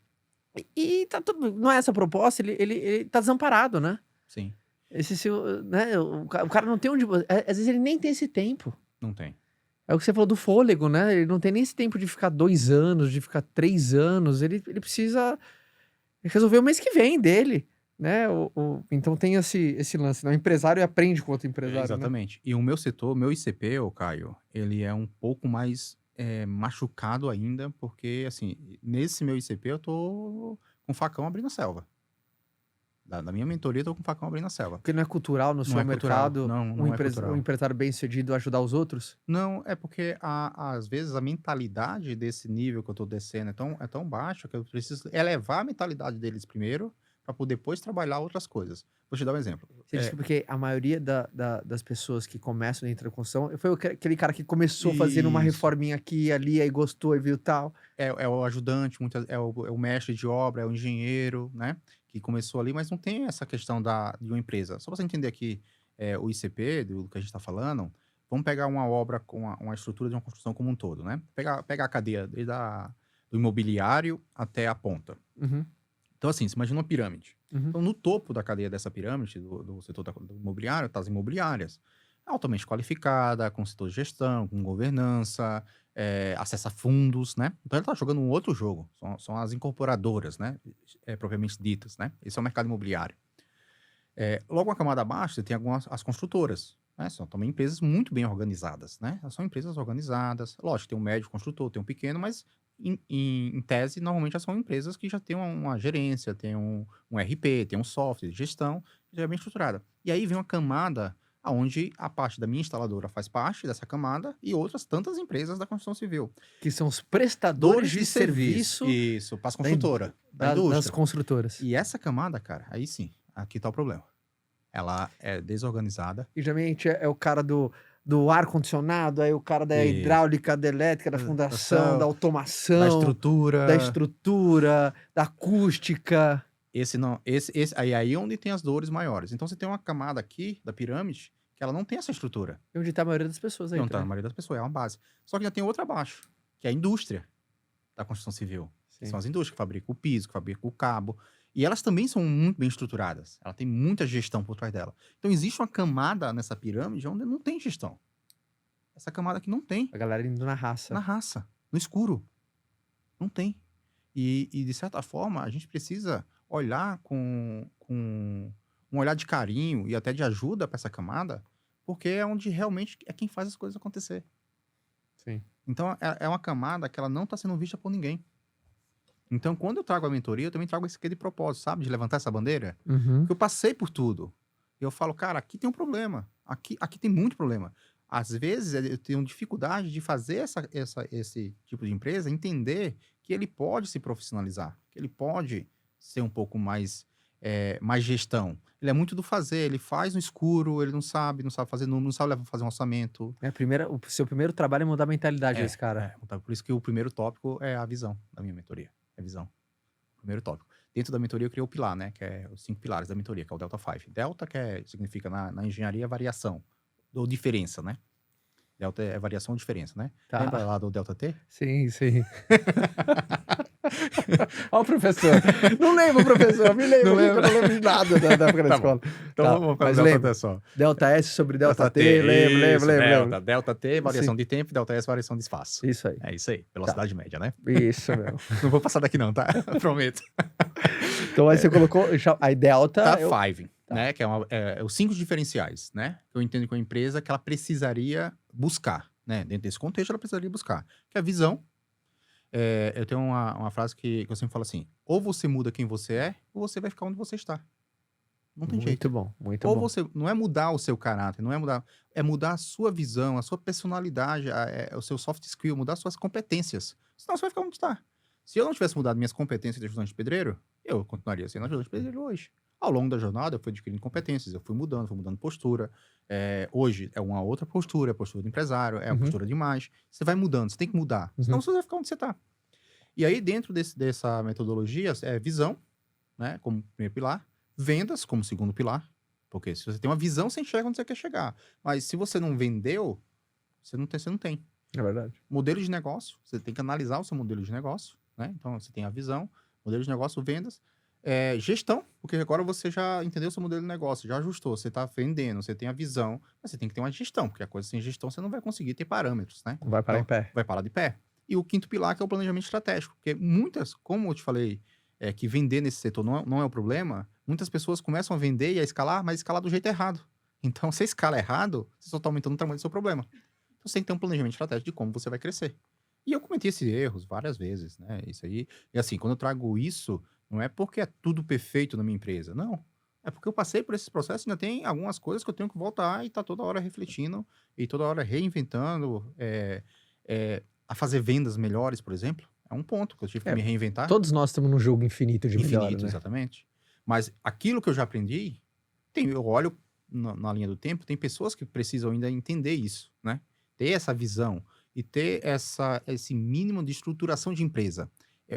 e tá tudo, não é essa a proposta, ele tá desamparado, né? Sim, Esse seu, né? O cara não tem onde. Às vezes ele nem tem esse tempo. não tem. É o que você falou do fôlego, né? Ele não tem nem esse tempo de ficar 2 anos, de ficar 3 anos. Ele precisa resolver o mês que vem dele, né? Então tem esse lance, né? O empresário aprende com outro empresário, né? Exatamente. E o meu setor, meu ICP, ô Caio, ele é um pouco mais machucado ainda, porque, assim, nesse meu ICP eu tô com facão abrindo a selva. Da minha mentoria, eu tô com facão abrindo a selva. Porque não é cultural no seu é cultural. mercado Não é cultural. um empresário bem-sucedido ajudar os outros? Não, é porque às vezes a mentalidade desse nível que eu tô descendo é tão baixa que eu preciso elevar a mentalidade deles primeiro para poder depois trabalhar outras coisas. Vou te dar um exemplo. Você disse que porque a maioria das pessoas que começam dentro da construção foi aquele cara que começou fazendo uma Isso. reforminha aqui e ali, aí gostou e viu tal. É o ajudante, é o mestre de obra, é o engenheiro, né? Que começou ali, mas não tem essa questão de uma empresa. Só para você entender aqui o ICP, do que a gente está falando, vamos pegar uma obra com uma estrutura de uma construção como um todo, né? Pegar a cadeia desde do imobiliário até a ponta. Uhum, Então, assim, você imagina uma pirâmide. uhum. Então, no topo da cadeia dessa pirâmide, do setor do imobiliário, tá as imobiliárias. Altamente qualificada, com setor de gestão, com governança, acesso a fundos, né? Então, ele tá jogando um outro jogo. São as incorporadoras, né? Propriamente ditas, né? Esse é o mercado imobiliário. Logo, uma camada abaixo, você tem as construtoras, né? São também empresas muito bem organizadas, né? São empresas organizadas. Lógico, tem um médio construtor, tem um pequeno, mas em tese, normalmente já são empresas que já têm uma gerência, tem um RP, tem um software de gestão, já é bem estruturada. E aí vem uma camada onde a parte da minha instaladora faz parte dessa camada e outras tantas empresas da construção civil. Que são os prestadores de serviço Isso, para as construtoras, da das indústria. construtoras. E essa camada, cara, aí sim, aqui tá o problema. Ela é desorganizada. E geralmente é o cara do ar-condicionado, aí o cara da Isso. hidráulica, da elétrica, da fundação, da automação, Da estrutura. da estrutura, da acústica. Aí onde tem as dores maiores. Então você tem uma camada aqui da pirâmide que ela não tem essa estrutura. E onde tá a maioria das pessoas aí. Não tá na maioria das pessoas, é uma base. Só que já tem outra abaixo, que é a indústria da construção civil. Que são as indústrias que fabricam o piso, que fabricam o cabo. E elas também são muito bem estruturadas. Ela tem muita gestão por trás dela. Então existe uma camada nessa pirâmide onde não tem gestão. Essa camada aqui não tem. A galera indo na raça. Na raça, no escuro. Não tem. E de certa forma, a gente precisa olhar com um olhar de carinho e até de ajuda para essa camada, porque é onde realmente é quem faz as coisas acontecer. Sim. Então, é uma camada que ela não está sendo vista por ninguém. Então, quando eu trago a mentoria, eu também trago esse aqui de propósito, sabe? De levantar essa bandeira. Uhum. Porque eu passei por tudo. E eu falo, cara, aqui tem um problema. Aqui tem muito problema. Às vezes, eu tenho dificuldade de fazer esse tipo de empresa entender que ele pode se profissionalizar, que ele pode ser um pouco mais gestão. Ele é muito do fazer, ele faz no escuro, ele não sabe fazer número, não sabe fazer um orçamento. O seu primeiro trabalho é mudar a mentalidade desse cara. Então, por isso que o primeiro tópico é a visão da minha mentoria. É visão. primeiro tópico. Dentro da mentoria eu criei o pilar, né? Que é os 5 pilares da mentoria, que é o Delta 5. Delta significa na engenharia variação, ou diferença, né? Delta é variação ou diferença, né? Tá. Lembra lá do Delta T? Sim, sim. Ó o professor. Não lembro, professor. Me lembro. Não Eu lembra? não lembro de nada da época da Tá escola. Então Tá, vamos para o mas Delta lembro. T só. Delta S sobre Delta T. Lembro. Delta. Delta T, variação Sim. de tempo, Delta S, variação de espaço. Isso aí. É isso aí, velocidade média, né? Isso, meu. Não vou passar daqui não, tá? Prometo. Então aí você colocou aí Delta. Tá, eu- 5, né? Que é os 5 diferenciais, né? Que eu entendo que uma empresa que ela precisaria buscar, né? Dentro desse contexto, ela precisaria buscar. Que é a visão. Eu tenho uma frase que eu sempre falo assim: ou você muda quem você é, ou você vai ficar onde você está. Não tem jeito. Muito bom, muito Ou bom. você, não é mudar o seu caráter, não é mudar, é mudar a sua visão, a sua personalidade, o seu soft skill, mudar as suas competências. Senão você vai ficar onde está. Se eu não tivesse mudado minhas competências de ajudante de pedreiro, eu continuaria sendo ajudante de pedreiro hoje. Ao longo da jornada, eu fui adquirindo competências, eu fui mudando postura. Hoje é uma outra postura, é a postura de empresário, é a Uhum. postura de imagem. Você vai mudando, você tem que mudar. Uhum. Senão você vai ficar onde você está. E aí, dentro dessa metodologia, é visão, né, como primeiro pilar, vendas como segundo pilar, porque se você tem uma visão, você enxerga onde você quer chegar. Mas se você não vendeu, você não tem. É verdade. Modelo de negócio, você tem que analisar o seu modelo de negócio, né? Então, você tem a visão, modelo de negócio, vendas, gestão, porque agora você já entendeu o seu modelo de negócio, já ajustou, você está vendendo, você tem a visão, mas você tem que ter uma gestão, porque a coisa sem gestão você não vai conseguir ter parâmetros, né? Vai parar em pé. Vai parar de pé. E o quinto pilar, que é o planejamento estratégico, porque muitas, como eu te falei, que vender nesse setor não é o problema, muitas pessoas começam a vender e a escalar, mas escalar do jeito errado. Então, se a escala é errado, você só está aumentando o tamanho do seu problema. Então, você tem que ter um planejamento estratégico de como você vai crescer. E eu cometi esses erros várias vezes, né? Isso aí. E assim, quando eu trago isso, não é porque é tudo perfeito na minha empresa, não. É porque eu passei por esses processos e ainda tem algumas coisas que eu tenho que voltar e tá toda hora refletindo e toda hora reinventando, a fazer vendas melhores, por exemplo. É um ponto que eu tive que me reinventar. Todos nós estamos num jogo infinito de melhora, né? Exatamente. Mas aquilo que eu já aprendi, eu olho na linha do tempo, tem pessoas que precisam ainda entender isso, né? Ter essa visão e ter esse mínimo de estruturação de empresa.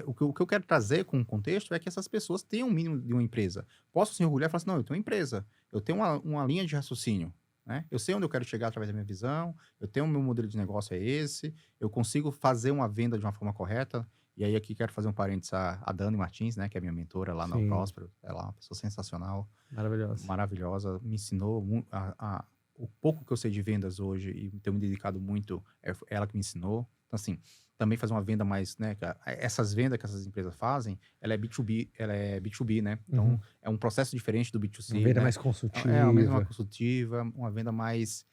O que eu quero trazer com o contexto é que essas pessoas tenham um mínimo de uma empresa. Posso se orgulhar e falar assim, não, eu tenho uma empresa, eu tenho uma linha de raciocínio, né? Eu sei onde eu quero chegar através da minha visão, eu tenho o meu modelo de negócio é esse, eu consigo fazer uma venda de uma forma correta. E aí aqui quero fazer um parênteses a Dani Martins, né, que é minha mentora lá no Próspero. Ela é uma pessoa sensacional. Maravilhosa. Me ensinou o pouco que eu sei de vendas hoje e tenho me dedicado muito, é ela que me ensinou. Então, assim, também fazer uma venda mais, né, essas vendas que essas empresas fazem, ela é B2B, né? Então, é um processo diferente do B2C. Uma venda, né? mais consultiva. É uma venda mais consultiva, uma venda mais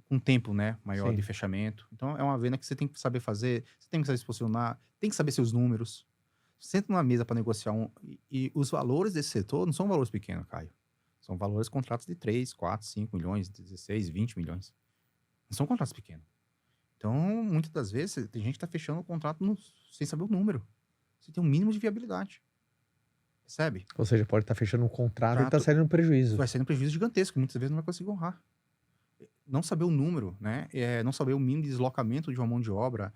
com tempo, né, maior Sim. de fechamento. Então, é uma venda que você tem que saber fazer, você tem que saber se posicionar, tem que saber seus números. Senta numa mesa para negociar e os valores desse setor não são valores pequenos, Caio. São valores, contratos de 3, 4, 5 milhões, 16, 20 milhões. Não são contratos pequenos. Então, muitas das vezes, tem gente que está fechando o contrato sem saber o número. Você tem um mínimo de viabilidade. Percebe? Ou seja, pode estar fechando um contrato e está saindo um prejuízo. Vai sair um prejuízo gigantesco. Muitas vezes não vai conseguir honrar. Não saber o número, né? Não saber o mínimo de deslocamento de uma mão de obra,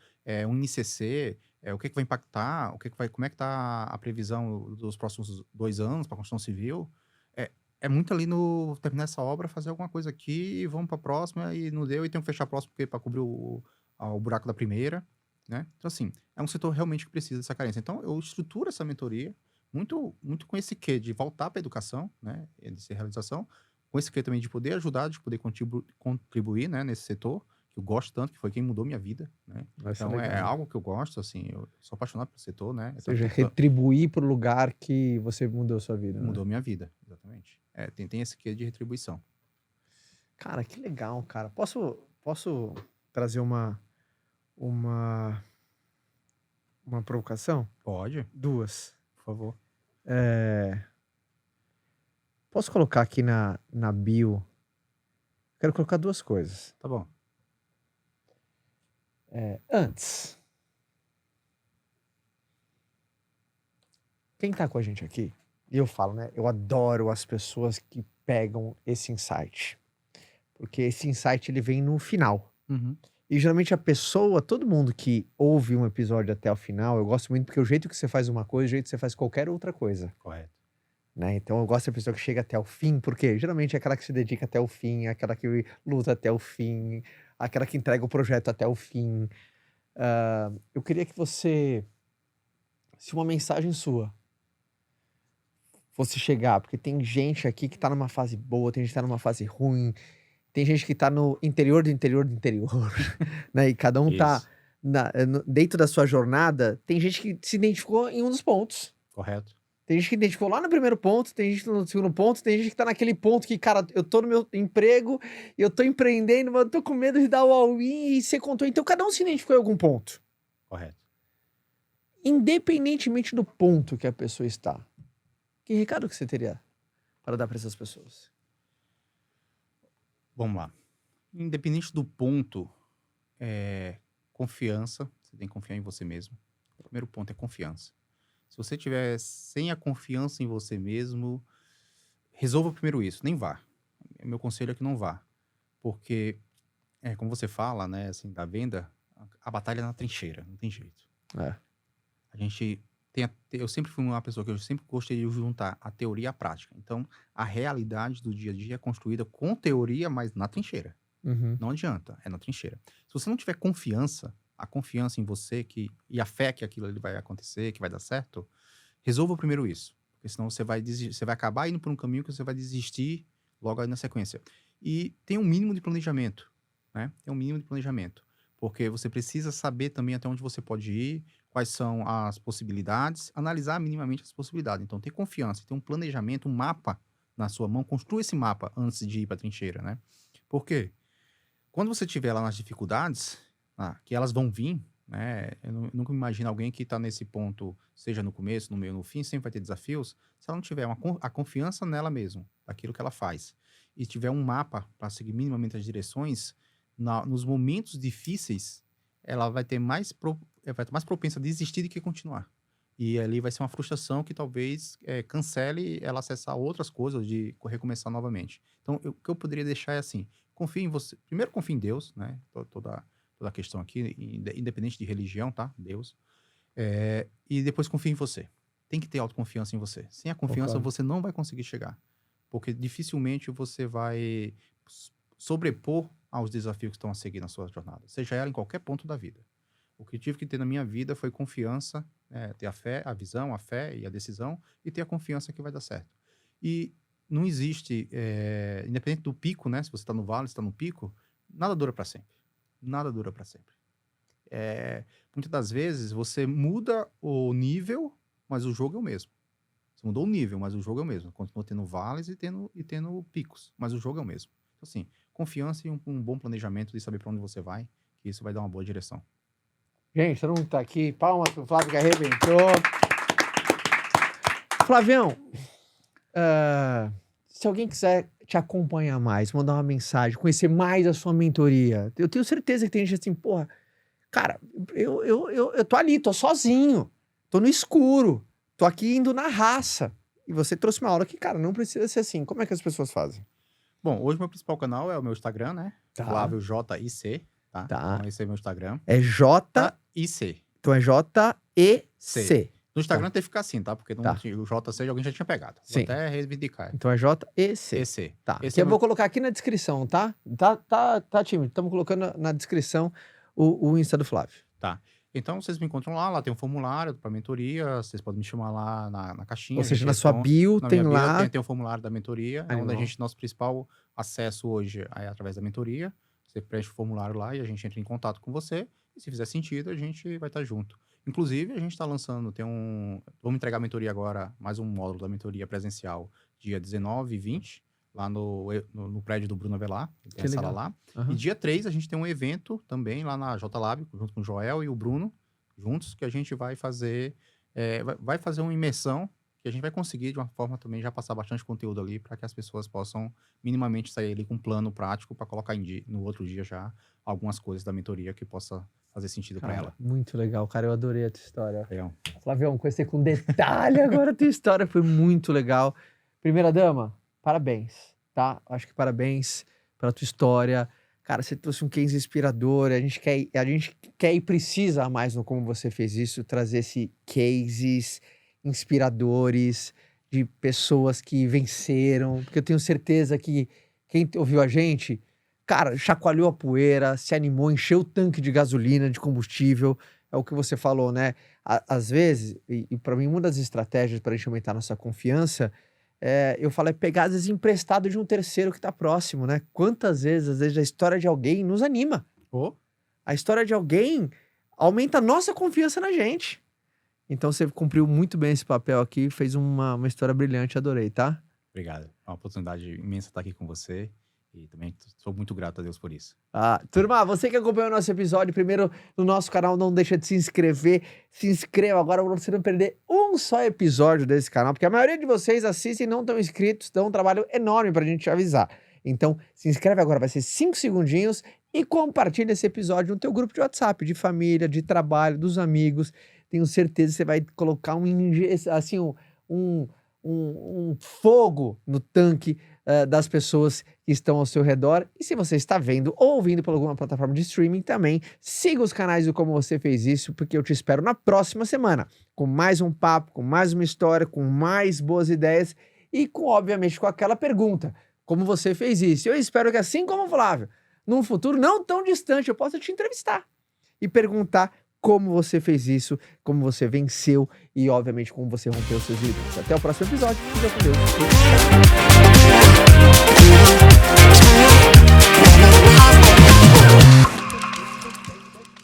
um INCC, o que vai impactar, como é que está a previsão dos próximos 2 anos para a construção civil. É muito ali no terminar essa obra, fazer alguma coisa aqui, e vamos para a próxima, e não deu, e tem que fechar a próxima para cobrir o buraco da primeira, né? Então, assim, é um setor realmente que precisa dessa carência. Então, eu estruturo essa mentoria muito, muito com esse quê de voltar para a educação, né? De ser realização, com esse quê também de poder ajudar, de poder contribuir, né, nesse setor, que eu gosto tanto, que foi quem mudou minha vida, né? Então, é algo que eu gosto, assim, eu sou apaixonado pelo setor, né? Ou seja, retribuir para o lugar que você mudou a sua vida. Mudou minha vida, exatamente. Tem esse quê de retribuição. Cara, que legal, cara. Posso trazer uma provocação? Pode. 2. Por favor. Posso colocar aqui na bio? Quero colocar 2 coisas. Tá bom. Antes, quem tá com a gente aqui, e eu falo, né? Eu adoro as pessoas que pegam esse insight. Porque esse insight, ele vem no final. Uhum. E geralmente a pessoa, todo mundo que ouve um episódio até o final, eu gosto muito porque o jeito que você faz uma coisa, o jeito que você faz qualquer outra coisa, Correto. né? Então eu gosto da pessoa que chega até o fim, porque geralmente é aquela que se dedica até o fim, aquela que luta até o fim, aquela que entrega o projeto até o fim. Eu queria que você, se uma mensagem sua fosse chegar, porque tem gente aqui que tá numa fase boa, tem gente que tá numa fase ruim, tem gente que tá no interior do interior do interior, né? E cada um tá Isso. dentro da sua jornada, tem gente que se identificou em um dos pontos. Correto. Tem gente que identificou lá no primeiro ponto, tem gente no segundo ponto, tem gente que tá naquele ponto que, cara, eu tô no meu emprego, eu tô empreendendo, mas eu tô com medo de dar o all-in e você contou. Então cada um se identificou em algum ponto. Correto. Independentemente do ponto que a pessoa está, que recado que você teria para dar para essas pessoas? Vamos lá. Independente do ponto, confiança. Você tem que confiar em você mesmo. O primeiro ponto é confiança. Se você tiver sem a confiança em você mesmo, resolva primeiro isso. Nem vá. Meu conselho é que não vá. Porque, como você fala, né, assim, da venda, a batalha é na trincheira. Não tem jeito. A gente eu sempre fui uma pessoa que eu sempre gostei de juntar a teoria e a prática. Então, a realidade do dia a dia é construída com teoria, mas na trincheira. Uhum. Não adianta, é na trincheira. Se você não tiver confiança, a confiança em você e a fé que aquilo ali vai acontecer, que vai dar certo, resolva primeiro isso. Porque senão você vai acabar indo por um caminho que você vai desistir logo aí na sequência. E tem um mínimo de planejamento, né? Tem um mínimo de planejamento. Porque você precisa saber também até onde você pode ir, quais são as possibilidades, analisar minimamente as possibilidades. Então, ter confiança, ter um planejamento, um mapa na sua mão, construa esse mapa antes de ir para a trincheira, né? Por quê? Quando você estiver lá nas dificuldades, que elas vão vir, né? Eu nunca me imagino alguém que está nesse ponto, seja no começo, no meio, no fim, sempre vai ter desafios. Se ela não tiver a confiança nela mesma, daquilo que ela faz, e tiver um mapa para seguir minimamente as direções, nos momentos difíceis, ela vai ter mais propensa a desistir do que continuar. E ali vai ser uma frustração que talvez cancele ela acessar outras coisas, de recomeçar novamente. Então, o que eu poderia deixar é assim: confie em você. Primeiro, confie em Deus, né? Toda a questão aqui, independente de religião, tá? Deus. E depois confie em você. Tem que ter autoconfiança em você. Sem a confiança, Concordo. você não vai conseguir chegar. Porque dificilmente você vai sobrepor aos desafios que estão a seguir na sua jornada, seja ela em qualquer ponto da vida. O que eu tive que ter na minha vida foi confiança, ter a fé, a visão, a fé e a decisão, e ter a confiança que vai dar certo. E não existe, independente do pico, né? Se você está no vale, se está no pico, nada dura para sempre. Nada dura para sempre. Muitas das vezes você muda o nível, mas o jogo é o mesmo. Você mudou o nível, mas o jogo é o mesmo. Continua tendo vales e tendo picos, mas o jogo é o mesmo. Então, assim, confiança e um bom planejamento de saber para onde você vai, que isso vai dar uma boa direção. Gente, todo mundo tá aqui. Palmas pro Flávio que arrebentou. Flavião, se alguém quiser te acompanhar mais, mandar uma mensagem, conhecer mais a sua mentoria, eu tenho certeza que tem gente assim, porra, cara, eu tô ali, tô sozinho, tô no escuro, tô aqui indo na raça. E você trouxe uma aula que, cara, não precisa ser assim. Como é que as pessoas fazem? Bom, hoje meu principal canal é o meu Instagram, né? Tá. Flávio JIC, tá? Tá. Então esse é meu Instagram. É IC. Então é JEC. No Instagram tem que ficar assim, tá? Porque não Tá. o JC alguém já tinha pegado. Sim. Vou até reivindicar. Então é JEC. EC. Tá. Esse Que é eu vou colocar aqui na descrição, tá? Tá, time. Estamos colocando na descrição o Insta do Flávio. Tá. Então vocês me encontram lá tem um formulário para mentoria, vocês podem me chamar lá na caixinha. Ou a seja, gente na sua responde. bio Na tem minha bio lá. tem um formulário da mentoria, Animal. onde nosso principal acesso hoje é através da mentoria. Você preenche o formulário lá e a gente entra em contato com você. E se fizer sentido, a gente vai estar junto. Inclusive, a gente está lançando, vamos entregar a mentoria agora, mais um módulo da mentoria presencial, dia 19 e 20, lá no prédio do Bruno Avelar, tem a sala lá. Uhum. E dia 3 a gente tem um evento também lá na JLab, junto com o Joel e o Bruno, juntos, que a gente vai fazer, vai fazer uma imersão, que a gente vai conseguir de uma forma também já passar bastante conteúdo ali, para que as pessoas possam minimamente sair ali com um plano prático para colocar no outro dia já algumas coisas da mentoria que possa fazer sentido para ela. Muito legal, cara. Eu adorei a tua história. Legal. Flavião, conhecer com detalhe agora a tua história. Foi muito legal. Primeira dama, parabéns, tá? Acho que parabéns pela tua história. Cara, você trouxe um case inspirador, a gente quer e precisa mais no como você fez isso, trazer cases inspiradores de pessoas que venceram, porque eu tenho certeza que quem ouviu a gente, cara, chacoalhou a poeira, se animou, encheu o tanque de gasolina, de combustível, é o que você falou, né? Às vezes, e para mim uma das estratégias para a gente aumentar a nossa confiança, eu falo, é pegar às vezes emprestado de um terceiro que tá próximo, né? Quantas vezes, às vezes, a história de alguém nos anima. A história de alguém aumenta a nossa confiança na gente. Então você cumpriu muito bem esse papel aqui, fez uma história brilhante, adorei, tá? Obrigado. É uma oportunidade imensa estar aqui com você. E também sou muito grato a Deus por isso. Turma, você que acompanhou o nosso episódio, primeiro no nosso canal, não deixa de se inscrever. Se inscreva agora para você não perder um só episódio desse canal, porque a maioria de vocês assistem e não estão inscritos, dão um trabalho enorme pra gente te avisar. Então, se inscreve agora, vai ser 5 segundinhos e compartilha esse episódio no teu grupo de WhatsApp, de família, de trabalho, dos amigos. Tenho certeza que você vai colocar um fogo no tanque das pessoas que estão ao seu redor. E se você está vendo ou ouvindo por alguma plataforma de streaming também, siga os canais do Como Você Fez Isso, porque eu te espero na próxima semana, com mais um papo, com mais uma história, com mais boas ideias e obviamente, com aquela pergunta, como você fez isso? Eu espero que assim como o Flávio, num futuro não tão distante, eu possa te entrevistar e perguntar como você fez isso, como você venceu e, obviamente, como você rompeu seus limites. Até o próximo episódio. Fica com Deus.